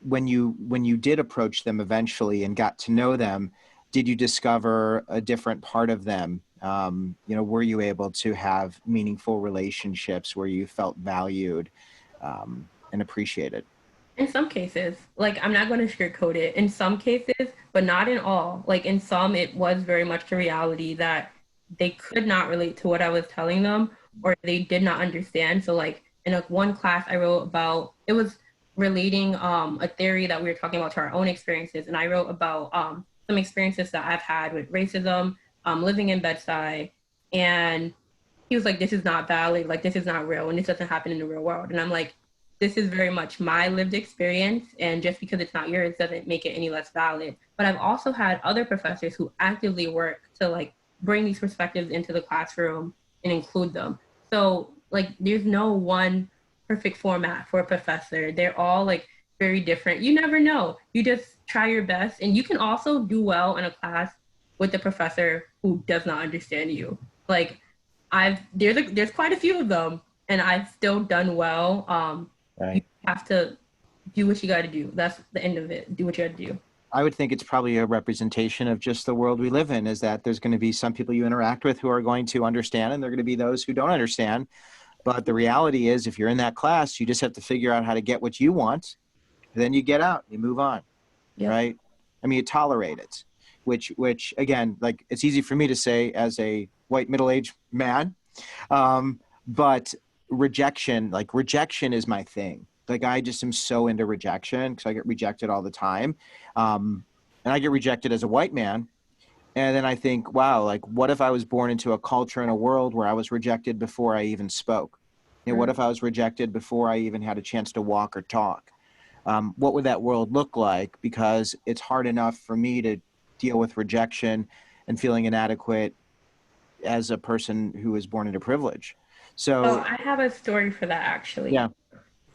when you did approach them eventually and got to know them, did you discover a different part of them? Were you able to have meaningful relationships where you felt valued and appreciated? In some cases, like I'm not going to sugarcoat it. In some cases, but not in all. Like in some, it was very much the reality that they could not relate to what I was telling them, or they did not understand. So like in one class I wrote about, it was relating a theory that we were talking about to our own experiences, and I wrote about some experiences that I've had with racism, living in Bed-Stuy, and he was like, "This is not valid. Like this is not real, and this doesn't happen in the real world." And I'm like, this is very much my lived experience, and just because it's not yours doesn't make it any less valid. But I've also had other professors who actively work to like bring these perspectives into the classroom and include them. So like there's no one perfect format for a professor. They're all like very different. You never know. You just try your best, and you can also do well in a class with a professor who does not understand you. Like there's quite a few of them, and I've still done well. Right. You have to do what you got to do. That's the end of it. Do what you got to do. I would think it's probably a representation of just the world we live in, is that there's going to be some people you interact with who are going to understand, and there are going to be those who don't understand. But the reality is, if you're in that class, you just have to figure out how to get what you want. Then you get out, you move on, Yep. right? I mean, you tolerate it, which again, like it's easy for me to say as a white middle-aged man, but rejection is my thing. Like I just am so into rejection because I get rejected all the time. And I get rejected as a white man. And then I think, wow, like what if I was born into a culture and a world where I was rejected before I even spoke? What if I was rejected before I even had a chance to walk or talk? What would that world look like? Because it's hard enough for me to deal with rejection and feeling inadequate as a person who was born into privilege. So I have a story for that actually. Yeah.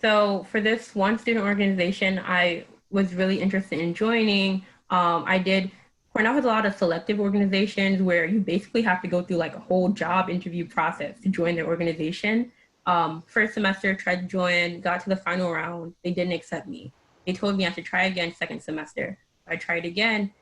So for this one student organization, I was really interested in joining. Cornell has a lot of selective organizations where you basically have to go through like a whole job interview process to join their organization. First semester, tried to join, got to the final round. They didn't accept me. They told me I should try again second semester. I tried again.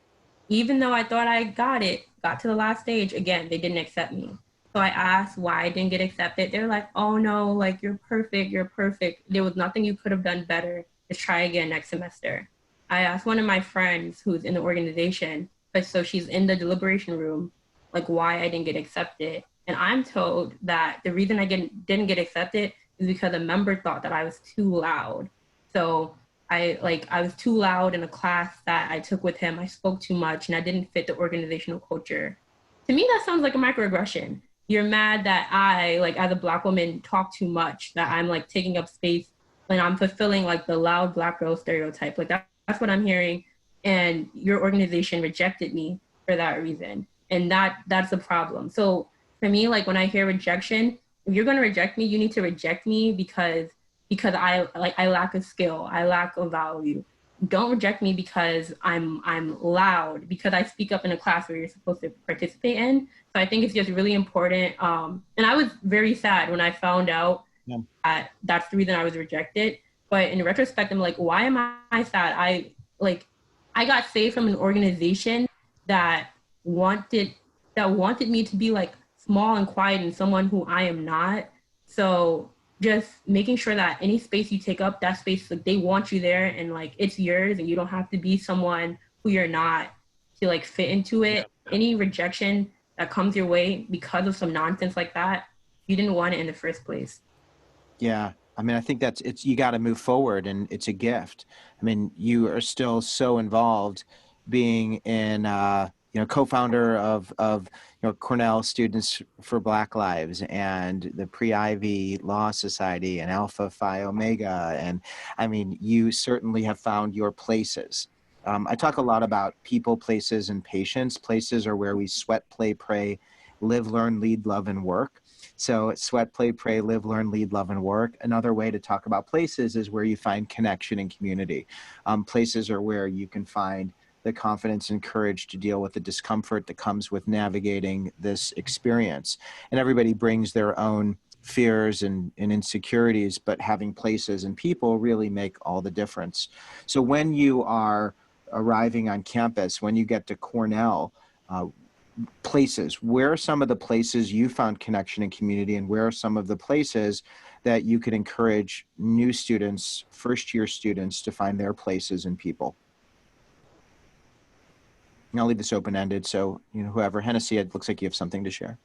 Even though I thought I got to the last stage, again, they didn't accept me. So I asked why I didn't get accepted. They're like, oh no, like you're perfect. There was nothing you could have done better. Just try again next semester. I asked one of my friends who's in the organization, but so she's in the deliberation room, like why I didn't get accepted. And I'm told that the reason I didn't get accepted is because a member thought that I was too loud. So I was too loud in a class that I took with him. I spoke too much and I didn't fit the organizational culture. To me, that sounds like a microaggression. You're mad that I, like as a Black woman, talk too much, that I'm like taking up space and I'm fulfilling like the loud Black girl stereotype. Like that's what I'm hearing. And your organization rejected me for that reason. And that's the problem. So for me, like when I hear rejection, if you're gonna reject me, you need to reject me because I lack a skill, I lack a value. Don't reject me because I'm loud, because I speak up in a class where you're supposed to participate in. So I think it's just really important. And I was very sad when I found out that that's the reason I was rejected. But in retrospect, I'm like, why am I sad? I got saved from an organization that wanted me to be like small and quiet and someone who I am not. So just making sure that any space you take up, that space, like they want you there and like it's yours and you don't have to be someone who you're not to like fit into it. Any rejection that comes your way because of some nonsense like that, you didn't want it in the first place. Yeah, I mean, I think you got to move forward, and it's a gift. I mean, you are still so involved being in, co-founder of Cornell Students for Black Lives and the Pre-Ivy Law Society and Alpha Phi Omega. And I mean, you certainly have found your places. I talk a lot about people, places, and patience. Places are where we sweat, play, pray, live, learn, lead, love, and work. So sweat, play, pray, live, learn, lead, love, and work. Another way to talk about places is where you find connection and community. Places are where you can find the confidence and courage to deal with the discomfort that comes with navigating this experience. And everybody brings their own fears and insecurities, but having places and people really make all the difference. So when you are arriving on campus, when you get to Cornell, places, where are some of the places you found connection and community, and where are some of the places that you could encourage new students, first-year students, to find their places and people? And I'll leave this open-ended, so whoever. Henessy, it looks like you have something to share.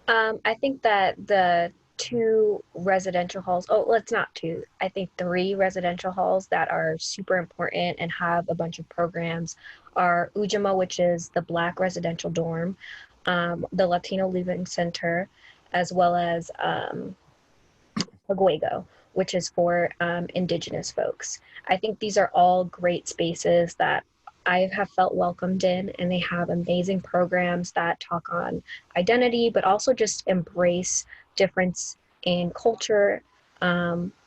I think that the 2 residential halls, let's not 2, I think 3 residential halls that are super important and have a bunch of programs are Ujima, which is the Black residential dorm, the Latino Living Center, as well as Paguego, which is for Indigenous folks. I think these are all great spaces that I have felt welcomed in, and they have amazing programs that talk on identity, but also just embrace difference in culture.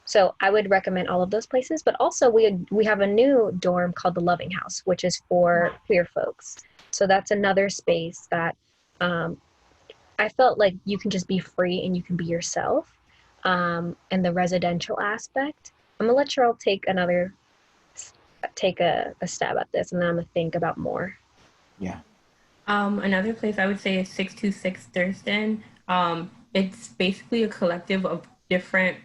So I would recommend all of those places, but also we have a new dorm called the Loving House, which is for queer folks. So that's another space that I felt like you can just be free and you can be yourself. And the residential aspect, I'm gonna let Sherell take a stab at this, and then I'm gonna think about more. Yeah. Another place I would say is 626 Thurston. It's basically a collective of different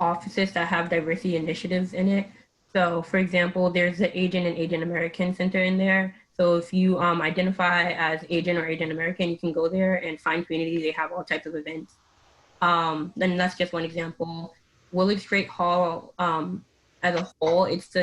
offices that have diversity initiatives in it. So, for example, there's the Asian and Asian American Center in there. So if you identify as Asian or Asian American, you can go there and find community. They have all types of events. And that's just one example. Willard Straight Hall, as a whole, it's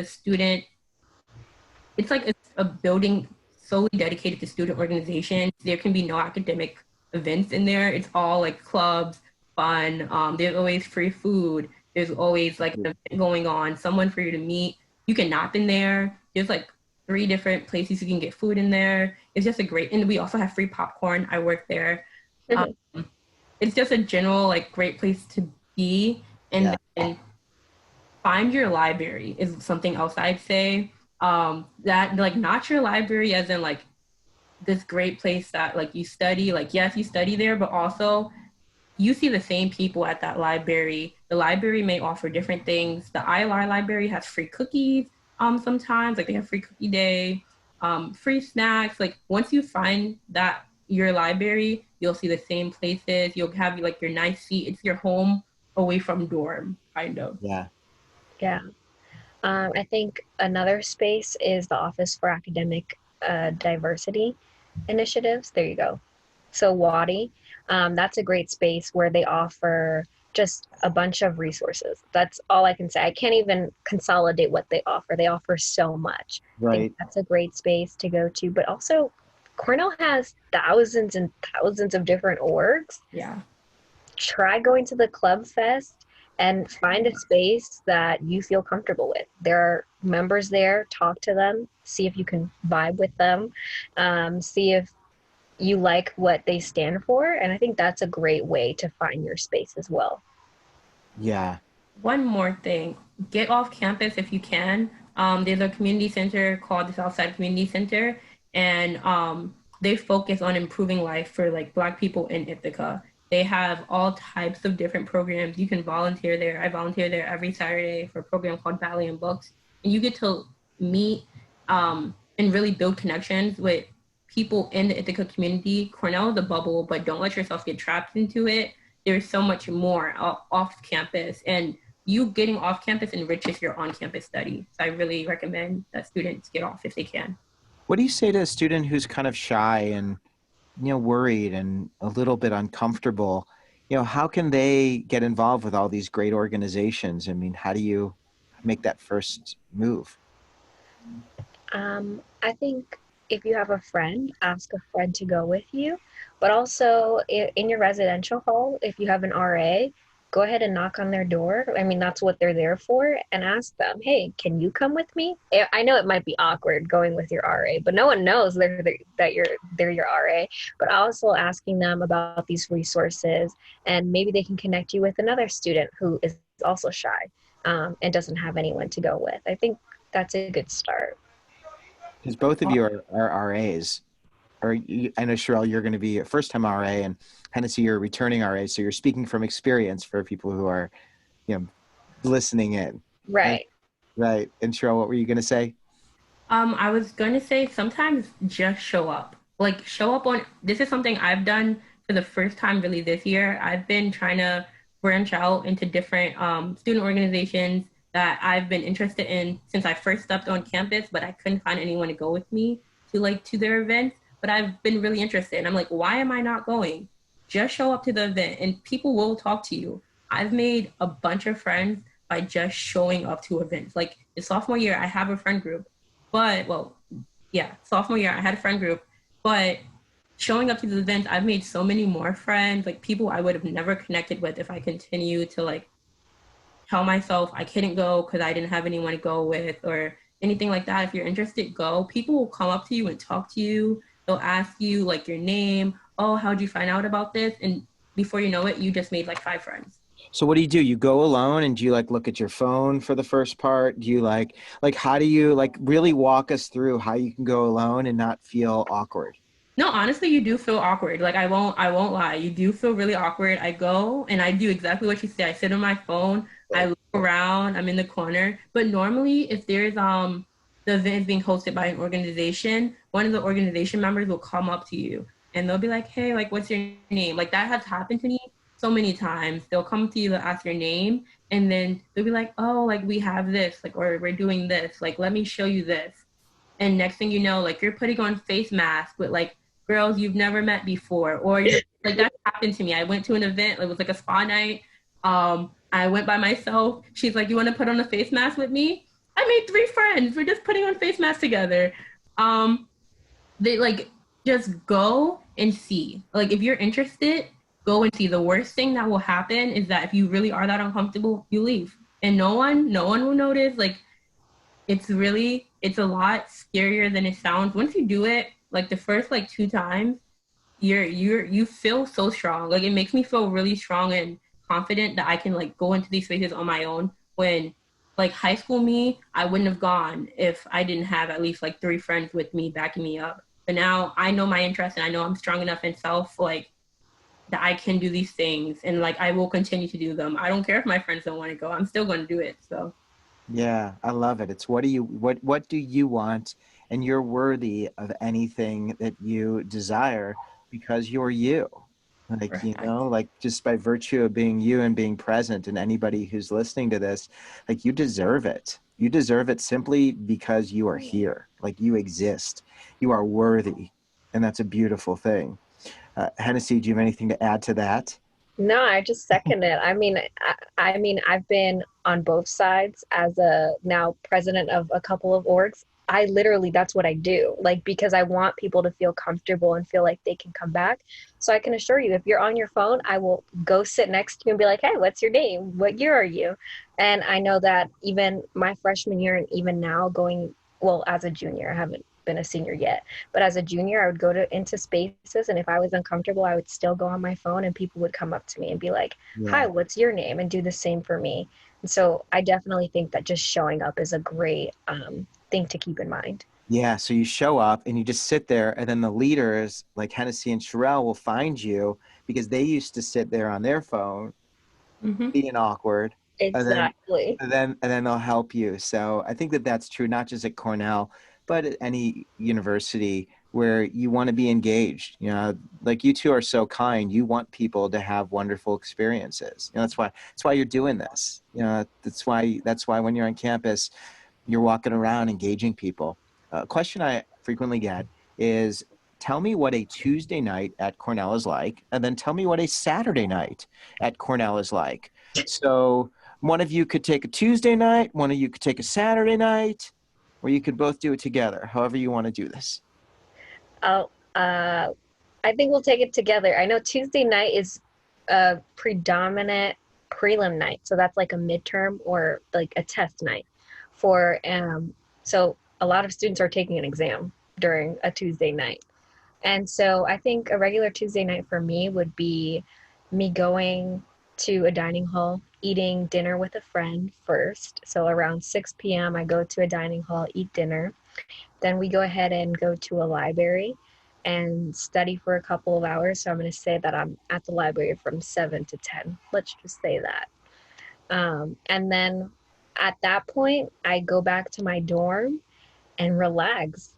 like a building solely dedicated to student organizations. There can be no academic events in there. It's all like clubs, fun. There's always free food. There's always like an event going on, someone for you to meet. You can nap in there. There's like 3 different places you can get food in there. It's just and we also have free popcorn. I work there. It's just a general like great place to be. And then find your library is something else I'd say. That like not your library as in like this great place that like you study, like yes, you study there, but also you see the same people at that library. The library may offer different things. The ILR library has free cookies sometimes, like they have free cookie day, free snacks. Like once you find that your library, you'll see the same places. You'll have like your nice seat. It's your home away from dorm, kind of. Yeah. I think another space is the Office for Academic Diversity Initiatives. There you go. So WADI, that's a great space where they offer just a bunch of resources. That's all I can say. I can't even consolidate what they offer. They offer so much. Right. I think that's a great space to go to. But also, Cornell has thousands and thousands of different orgs. Yeah. Try going to the Club Fest and find a space that you feel comfortable with. There are members there, talk to them, see if you can vibe with them, see if you like what they stand for. And I think that's a great way to find your space as well. Yeah. One more thing, get off campus if you can. There's a community center called the Southside Community Center, and they focus on improving life for like Black people in Ithaca. They have all types of different programs. You can volunteer there. I volunteer there every Saturday for a program called Ballet and Books. And you get to meet and really build connections with people in the Ithaca community. Cornell is a bubble, but don't let yourself get trapped into it. There's so much more off campus, and you getting off campus enriches your on-campus study. So I really recommend that students get off if they can. What do you say to a student who's kind of shy and worried and a little bit uncomfortable how can they get involved with all these great organizations? I mean, how do you make that first move? I think if you have a friend, ask a friend to go with you. But also in your residential hall, if you have an RA, go ahead and knock on their door. I mean, that's what they're there for, and ask them, "Hey, can you come with me?" I know it might be awkward going with your RA, but no one knows that they're your RA. But also asking them about these resources, and maybe they can connect you with another student who is also shy, and doesn't have anyone to go with. I think that's a good start. Because both of you are RAs, I know, Sherell, you're going to be a first-time RA, and Hennessy, you're a returning RA. So you're speaking from experience for people who are, you know, listening in. And, Right. right. And Sherell, what were you going to say? I was going to say sometimes just show up. Like show up on this is something I've done for the first time really this year. I've been trying to branch out into different student organizations that I've been interested in since I first stepped on campus, but I couldn't find anyone to go with me to their events. But I've been really interested. And I'm like, why am I not going? Just show up to the event and people will talk to you. I've made a bunch of friends by just showing up to events. Like the sophomore year, I have a friend group, but well, yeah, sophomore year, I had a friend group, but showing up to the events, I've made so many more friends, like people I would have never connected with if I continued to like tell myself I couldn't go because I didn't have anyone to go with or anything like that. If you're interested, go. People will come up to you and talk to you. They'll ask you like your name. Oh, how'd you find out about this? And before you know it, you just made like 5 friends. So what do? You go alone, and do you like look at your phone for the first part? Do you like how do you like really walk us through how you can go alone and not feel awkward? No, honestly, you do feel awkward. Like I won't lie. You do feel really awkward. I go and I do exactly what you say. I sit on my phone, I look around, I'm in the corner. But normally if there's the event is being hosted by an organization, one of the organization members will come up to you and they'll be like, "Hey, like what's your name?" Like that has happened to me so many times. They'll come to you, they'll ask your name, and then they'll be like, "Oh, like we have this, like or we're doing this, like let me show you this." And next thing you know, like you're putting on face masks with like girls you've never met before, or you're like that happened to me. I went to an event, it was like a spa night. I went by myself. She's like, "You want to put on a face mask with me?" I made 3 friends. We're just putting on face masks together. Um, they like just go and see. Like if you're interested, go and see. The worst thing that will happen is that if you really are that uncomfortable, you leave, and no one will notice. Like it's a lot scarier than it sounds. Once you do it, like the first like 2 times, you feel so strong. Like it makes me feel really strong and confident that I can like go into these spaces on my own. When like high school me, I wouldn't have gone if I didn't have at least like 3 friends with me backing me up. But now I know my interests and I know I'm strong enough in self like that I can do these things and like I will continue to do them. I don't care if my friends don't want to go. I'm still going to do it. So Yeah, I love it. It's what do you want? And you're worthy of anything that you desire because you're you. Like, right. like just by virtue of being you and being present, and anybody who's listening to this, like you deserve it. You deserve it simply because you are here. Like you exist. You are worthy. And that's a beautiful thing. Hennessy, do you have anything to add to that? No, I just second it. I mean, I've been on both sides as a now president of a couple of orgs. I literally, that's what I do. Like, because I want people to feel comfortable and feel like they can come back. So I can assure you, if you're on your phone, I will go sit next to you and be like, "Hey, what's your name? What year are you?" And I know that even my freshman year and even now going, well, as a junior, I haven't been a senior yet, but as a junior, I would go to into spaces, and if I was uncomfortable, I would still go on my phone, and people would come up to me and be like, "Hi, Yeah. what's your name?" and do the same for me. And so I definitely think that just showing up is a great thing to keep in mind. Yeah, so you show up and you just sit there, and then the leaders like Hennessy and Sherell will find you because they used to sit there on their phone, Mm-hmm. being awkward, and then Exactly. and then they'll help you. So I think that that's true not just at Cornell, but at any university where you want to be engaged. Like you two are so kind. You want people to have wonderful experiences. That's why you're doing this. That's why when you're on campus, you're walking around engaging people. A question I frequently get is tell me what a Tuesday night at Cornell is like, and then tell me what a Saturday night at Cornell is like. So one of you could take a Tuesday night, one of you could take a Saturday night, or you could both do it together, however you want to do this. Oh, I think we'll take it together. I know Tuesday night is a predominant prelim night, so that's like a midterm or like a test night for so a lot of students are taking an exam during a Tuesday night. And so I think a regular Tuesday night for me would be me going to a dining hall, eating dinner with a friend first. So around 6 p.m. I go to a dining hall, eat dinner. Then we go ahead and go to a library and study for a couple of hours. So I'm going to say that I'm at the library from 7 to 10. Let's just say that. And then at that point, I go back to my dorm and relax,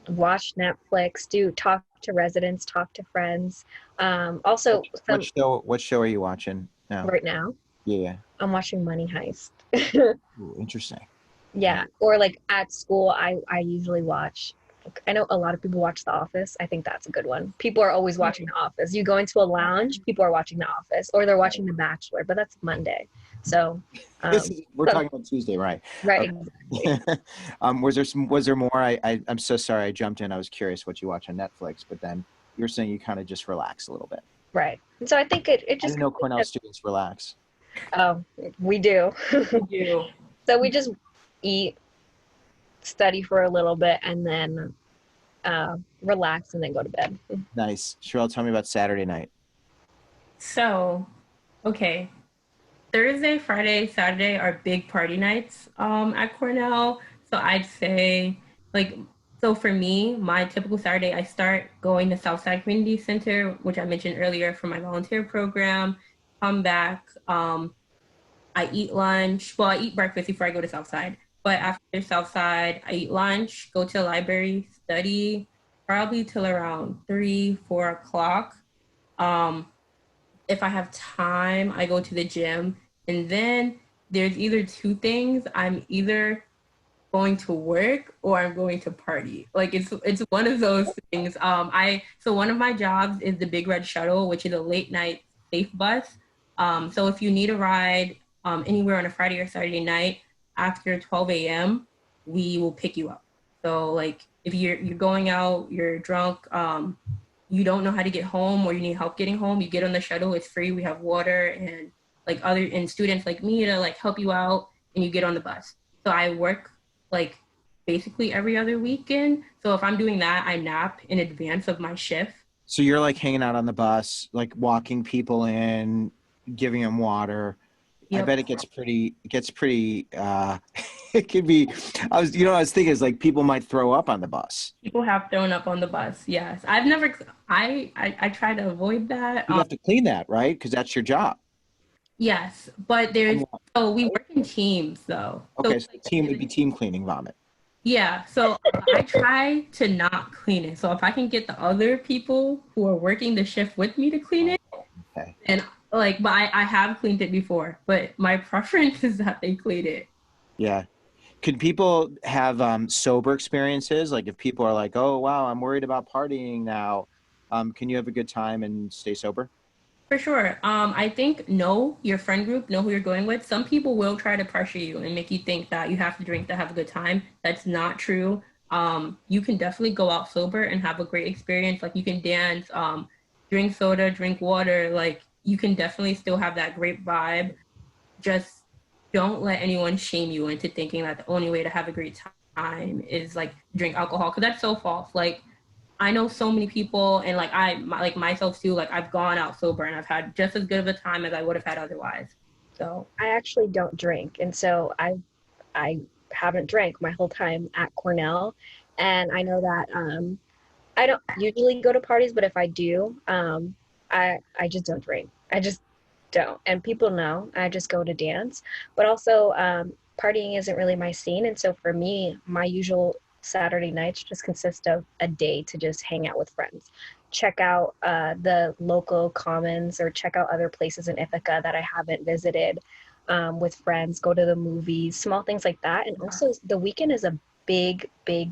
watch Netflix, talk to residents, talk to friends. Also, what show are you watching now? Right now? Yeah. I'm watching Money Heist. Ooh, interesting. Yeah, or like at school, I usually watch. I know a lot of people watch The Office. I think that's a good one. People are always watching The Office. You go into a lounge, people are watching The Office, or they're watching The Bachelor, but that's Monday. So we're talking about Tuesday, right? Right. Okay. Exactly. Was there more? I'm so sorry I jumped in. I was curious what you watch on Netflix, but then you're saying you kind of just relax a little bit. Right. And so I think it just. I didn't know Cornell students relax. Oh, we do. We do. So we just eat, study for a little bit, and then relax, and then go to bed. Nice. Sherell, tell me about Saturday night. So, okay. Thursday, Friday, Saturday are big party nights at Cornell. So I'd say, like, so for me, my typical Saturday, I start going to Southside Community Center, which I mentioned earlier for my volunteer program, come back, I eat lunch. Well, I eat breakfast before I go to Southside. But after Southside, I eat lunch, go to the library, study, probably till around 3, 4 o'clock. If I have time, I go to the gym. And then there's either two things. I'm either going to work or I'm going to party. Like it's one of those things. So one of my jobs is the Big Red Shuttle, which is a late night safe bus. So if you need a ride anywhere on a Friday or Saturday night after 12 a.m., we will pick you up. So like if you're going out, you're drunk, you don't know how to get home or you need help getting home, you get on the shuttle, it's free. We have water and students like me to like help you out, and you get on the bus. So I work like basically every other weekend. So if I'm doing that, I nap in advance of my shift. So you're like hanging out on the bus, like walking people in, giving them water. Yep. I bet it gets pretty, it could be, I was thinking is like people might throw up on the bus. People have thrown up on the bus. Yes. I've never, I try to avoid that. You have to clean that, right? Because that's your job. Yes. But we work in teams though. Okay. So team would be team cleaning vomit. Yeah. So I try to not clean it. So if I can get the other people who are working the shift with me to clean it, okay. And but I have cleaned it before, but my preference is that they clean it. Yeah. Could people have sober experiences? Like if people are like, oh, wow, I'm worried about partying now. Can you have a good time and stay sober? For sure. I think know your friend group, know who you're going with. Some people will try to pressure you and make you think that you have to drink to have a good time. That's not true. You can definitely go out sober and have a great experience. Like you can dance, drink soda, drink water. Like you can definitely still have that great vibe. Just don't let anyone shame you into thinking that the only way to have a great time is like drink alcohol, because that's so false. Like I know so many people, and like myself too, like I've gone out sober and I've had just as good of a time as I would have had otherwise. So I actually don't drink, and so I haven't drank my whole time at Cornell, and I know that I don't usually go to parties, but if I do, I just don't drink. I just don't. And people know I just go to dance. But also partying isn't really my scene. And so for me, my usual Saturday nights just consist of a day to just hang out with friends, check out the local commons, or check out other places in Ithaca that I haven't visited with friends, go to the movies, small things like that. And also the weekend is a big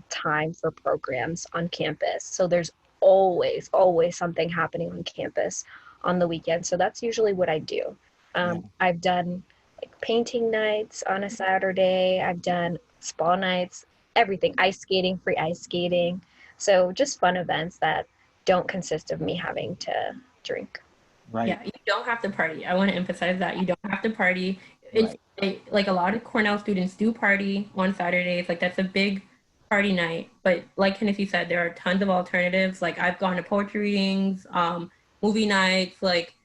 time for programs on campus. So there's always something happening on campus on the weekend. So that's usually what I do. Yeah. I've done like painting nights on a Saturday. I've done spa nights, everything, ice skating, free ice skating. So just fun events that don't consist of me having to drink. Right. Yeah, you don't have to party. I want to emphasize that you don't have to party. It's Right. like a lot of Cornell students do party on Saturdays. Like that's a big party night. But like Hennessy said, there are tons of alternatives. Like I've gone to poetry readings, movie nights, like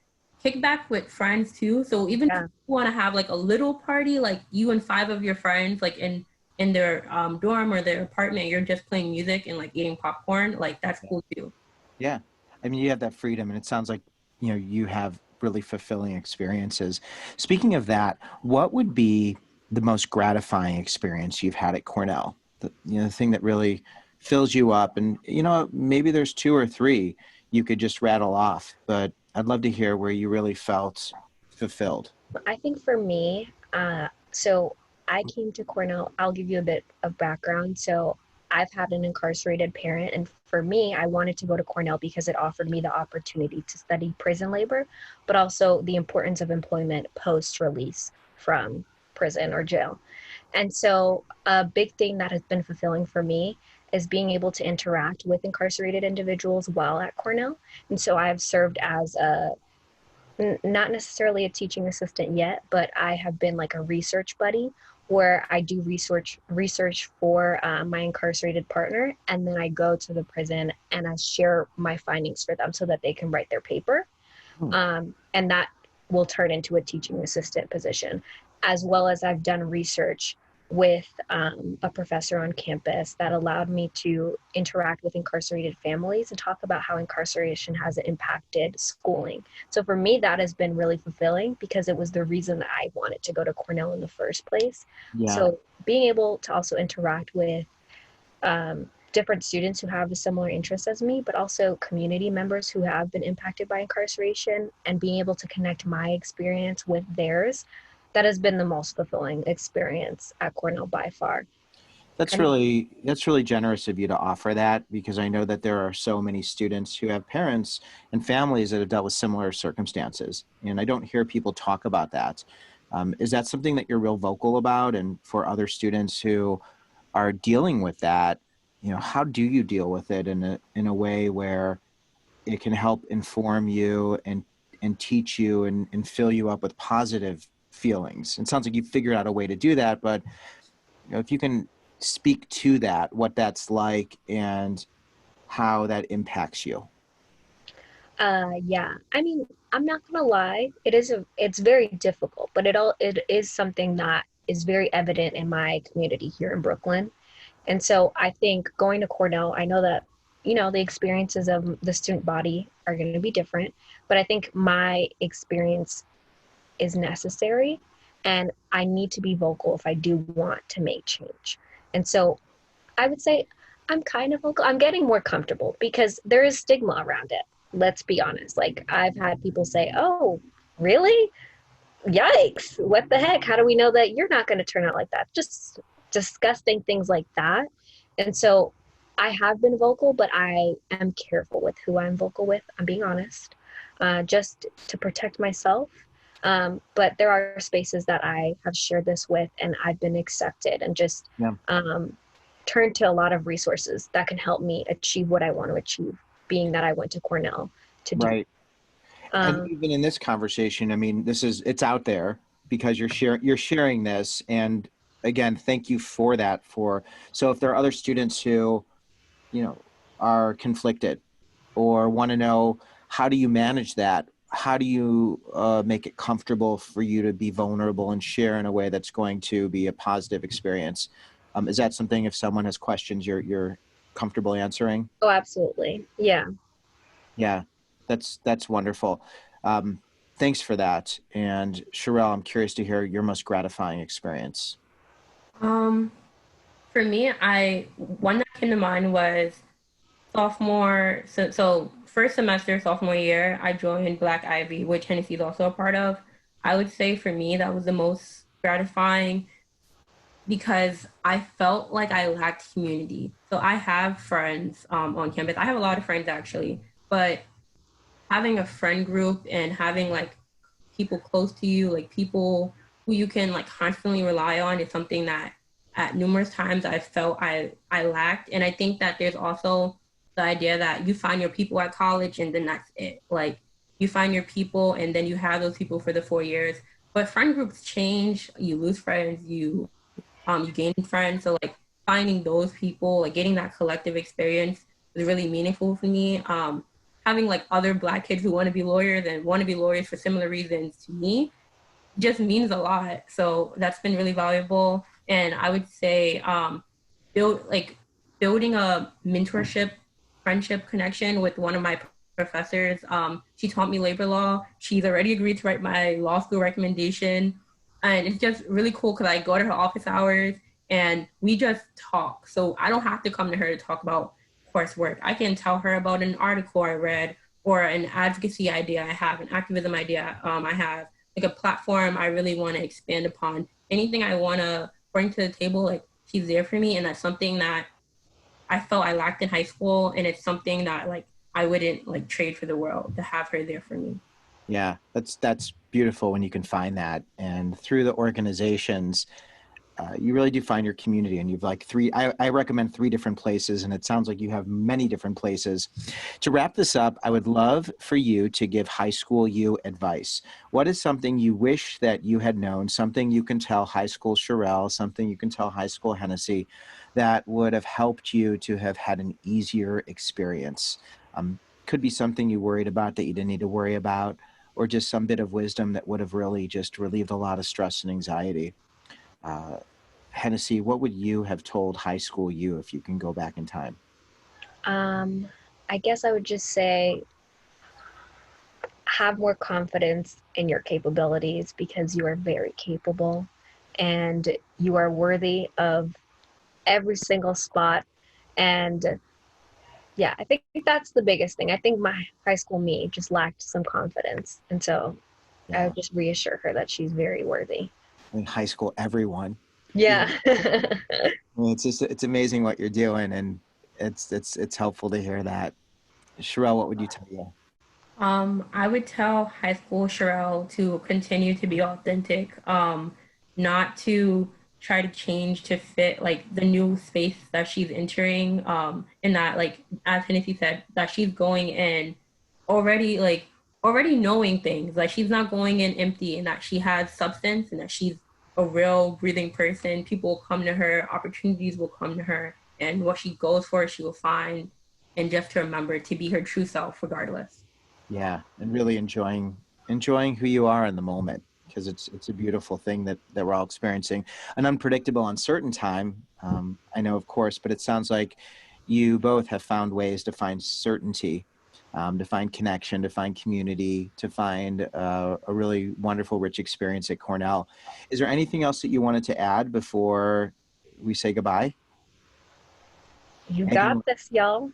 kickback with friends too. So even if Yeah. you want to have like a little party, like you and five of your friends, like in their dorm or their apartment, you're just playing music and like eating popcorn. Like that's cool too. Yeah. I mean, you have that freedom, and it sounds like, you have really fulfilling experiences. Speaking of that, what would be the most gratifying experience you've had at Cornell? The thing that really fills you up, and maybe there's two or three you could just rattle off, but I'd love to hear where you really felt fulfilled. I think for me, so I came to Cornell. I'll give you a bit of background. So I've had an incarcerated parent, and for me, I wanted to go to Cornell because it offered me the opportunity to study prison labor, but also the importance of employment post release from prison or jail. And so a big thing that has been fulfilling for me is being able to interact with incarcerated individuals while at Cornell. And so I've served as not necessarily a teaching assistant yet, but I have been like a research buddy where I do research for my incarcerated partner, and then I go to the prison and I share my findings for them so that they can write their paper, Hmm. and that will turn into a teaching assistant position, as well as I've done research with a professor on campus that allowed me to interact with incarcerated families and talk about how incarceration has impacted schooling. So for me, that has been really fulfilling because it was the reason that I wanted to go to Cornell in the first place. Yeah. So being able to also interact with different students who have a similar interest as me, but also community members who have been impacted by incarceration, and being able to connect my experience with theirs, that has been the most fulfilling experience at Cornell by far. That's And really generous of you to offer that, because I know that there are so many students who have parents and families that have dealt with similar circumstances, and I don't hear people talk about that. Is that something that you're real vocal about? And for other students who are dealing with that, how do you deal with it in a way where it can help inform you and teach you and fill you up with positive feelings? It sounds like you've figured out a way to do that, but if you can speak to that, what that's like and how that impacts you. yeah, I mean, I'm not gonna lie, it's very difficult, but it is something that is very evident in my community here in Brooklyn. And so I think going to Cornell, I know that, the experiences of the student body are going to be different, but I think my experience is necessary, and I need to be vocal if I do want to make change. And so I would say I'm kind of vocal. I'm getting more comfortable because there is stigma around it. Let's be honest. Like I've had people say, "Oh, really? Yikes. What the heck? How do we know that you're not going to turn out like that?" Just disgusting things like that. And so I have been vocal, but I am careful with who I'm vocal with. I'm being honest, just to protect myself. But there are spaces that I have shared this with, and I've been accepted, and just Yeah. turned to a lot of resources that can help me achieve what I want to achieve, being that I went to Cornell to do. Right. And even in this conversation, I mean, it's out there because you're sharing this. And again, thank you for that. So if there are other students who, are conflicted or want to know, how do you manage that? How do you make it comfortable for you to be vulnerable and share in a way that's going to be a positive experience? Is that something, if someone has questions, you're comfortable answering? Oh, absolutely. Yeah. Yeah, that's wonderful. Thanks for that. And Sherell, I'm curious to hear your most gratifying experience. Um, for me, one that came to mind was sophomore. So first semester, sophomore year, I joined Black Ivy, which Hennessy is also a part of. I would say for me, that was the most gratifying because I felt like I lacked community. So I have friends on campus. I have a lot of friends actually, but having a friend group and having like people close to you, like people who you can like constantly rely on, is something that at numerous times I felt I lacked. And I think that there's also the idea that you find your people at college and then that's it. Like you find your people and then you have those people for the 4 years. But friend groups change, you lose friends, you gain friends. So like finding those people, like getting that collective experience was really meaningful for me. Having like other Black kids who want to be lawyers and want to be lawyers for similar reasons to me just means a lot. So that's been really valuable. And I would say build like building a mentorship, friendship connection with one of my professors. She taught me labor law. She's already agreed to write my law school recommendation. And it's just really cool because I go to her office hours and we just talk. So I don't have to come to her to talk about coursework. I can tell her about an article I read or an advocacy idea I have, an activism idea I have, like a platform I really want to expand upon. Anything I want to bring to the table, like she's there for me. And that's something that I felt I lacked in high school. And it's something that like I wouldn't like trade for the world to have her there for me. Yeah, that's beautiful when you can find that. And through the organizations, you really do find your community, and you've like I recommend 3 different places, and it sounds like you have many different places. To wrap this up, I would love for you to give high school you advice. What is something you wish that you had known, something you can tell high school Sherell, something you can tell high school Henessy that would have helped you to have had an easier experience? Could be something you worried about that you didn't need to worry about, or just some bit of wisdom that would have really just relieved a lot of stress and anxiety. Uh, Hennessy, what would you have told high school you if you can go back in time? Um, I guess I would just say have more confidence in your capabilities because you are very capable and you are worthy of every single spot. And yeah, I think that's the biggest thing. I think my high school me just lacked some confidence. And so I Yeah, would just reassure her that she's very worthy. in high school, everyone. You Yeah. know, it's just it's amazing what you're doing, and it's helpful to hear that. Sherelle, what would you tell you? I would tell high school Sherelle to continue to be authentic, not to try to change to fit like the new space that she's entering. And that like as Hennessy said, that she's going in already like already knowing things. Like she's not going in empty, and that she has substance, and that she's a real breathing person. People will come to her, opportunities will come to her, and what she goes for, she will find. And just to remember to be her true self regardless. Yeah, and really enjoying who you are in the moment, because it's a beautiful thing that we're all experiencing. An unpredictable, uncertain time, I know, of course, but it sounds like you both have found ways to find certainty, to find connection, to find community, to find a really wonderful, rich experience at Cornell. Is there anything else that you wanted to add before we say goodbye? You got Anything? this, y'all.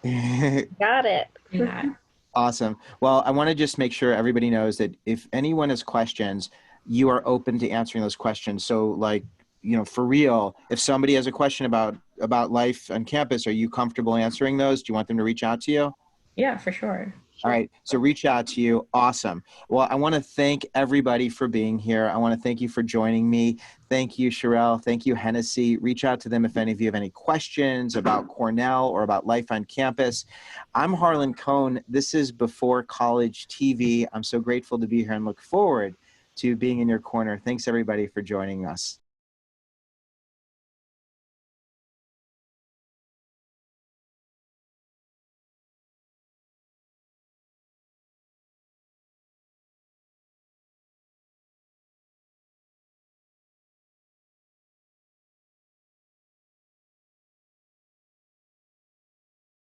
Got it. Yeah. Awesome. Well, I want to just make sure everybody knows that if anyone has questions, you are open to answering those questions. So like, for real, if somebody has a question about life on campus, are you comfortable answering those? Do you want them to reach out to you? Yeah, for sure. All right. So reach out to you. Awesome. Well, I want to thank everybody for being here. I want to thank you for joining me. Thank you, Sherell. Thank you, Hennessy. Reach out to them if any of you have any questions about Cornell or about life on campus. I'm Harlan Cohn. This is Before College TV. I'm so grateful to be here and look forward to being in your corner. Thanks, everybody, for joining us.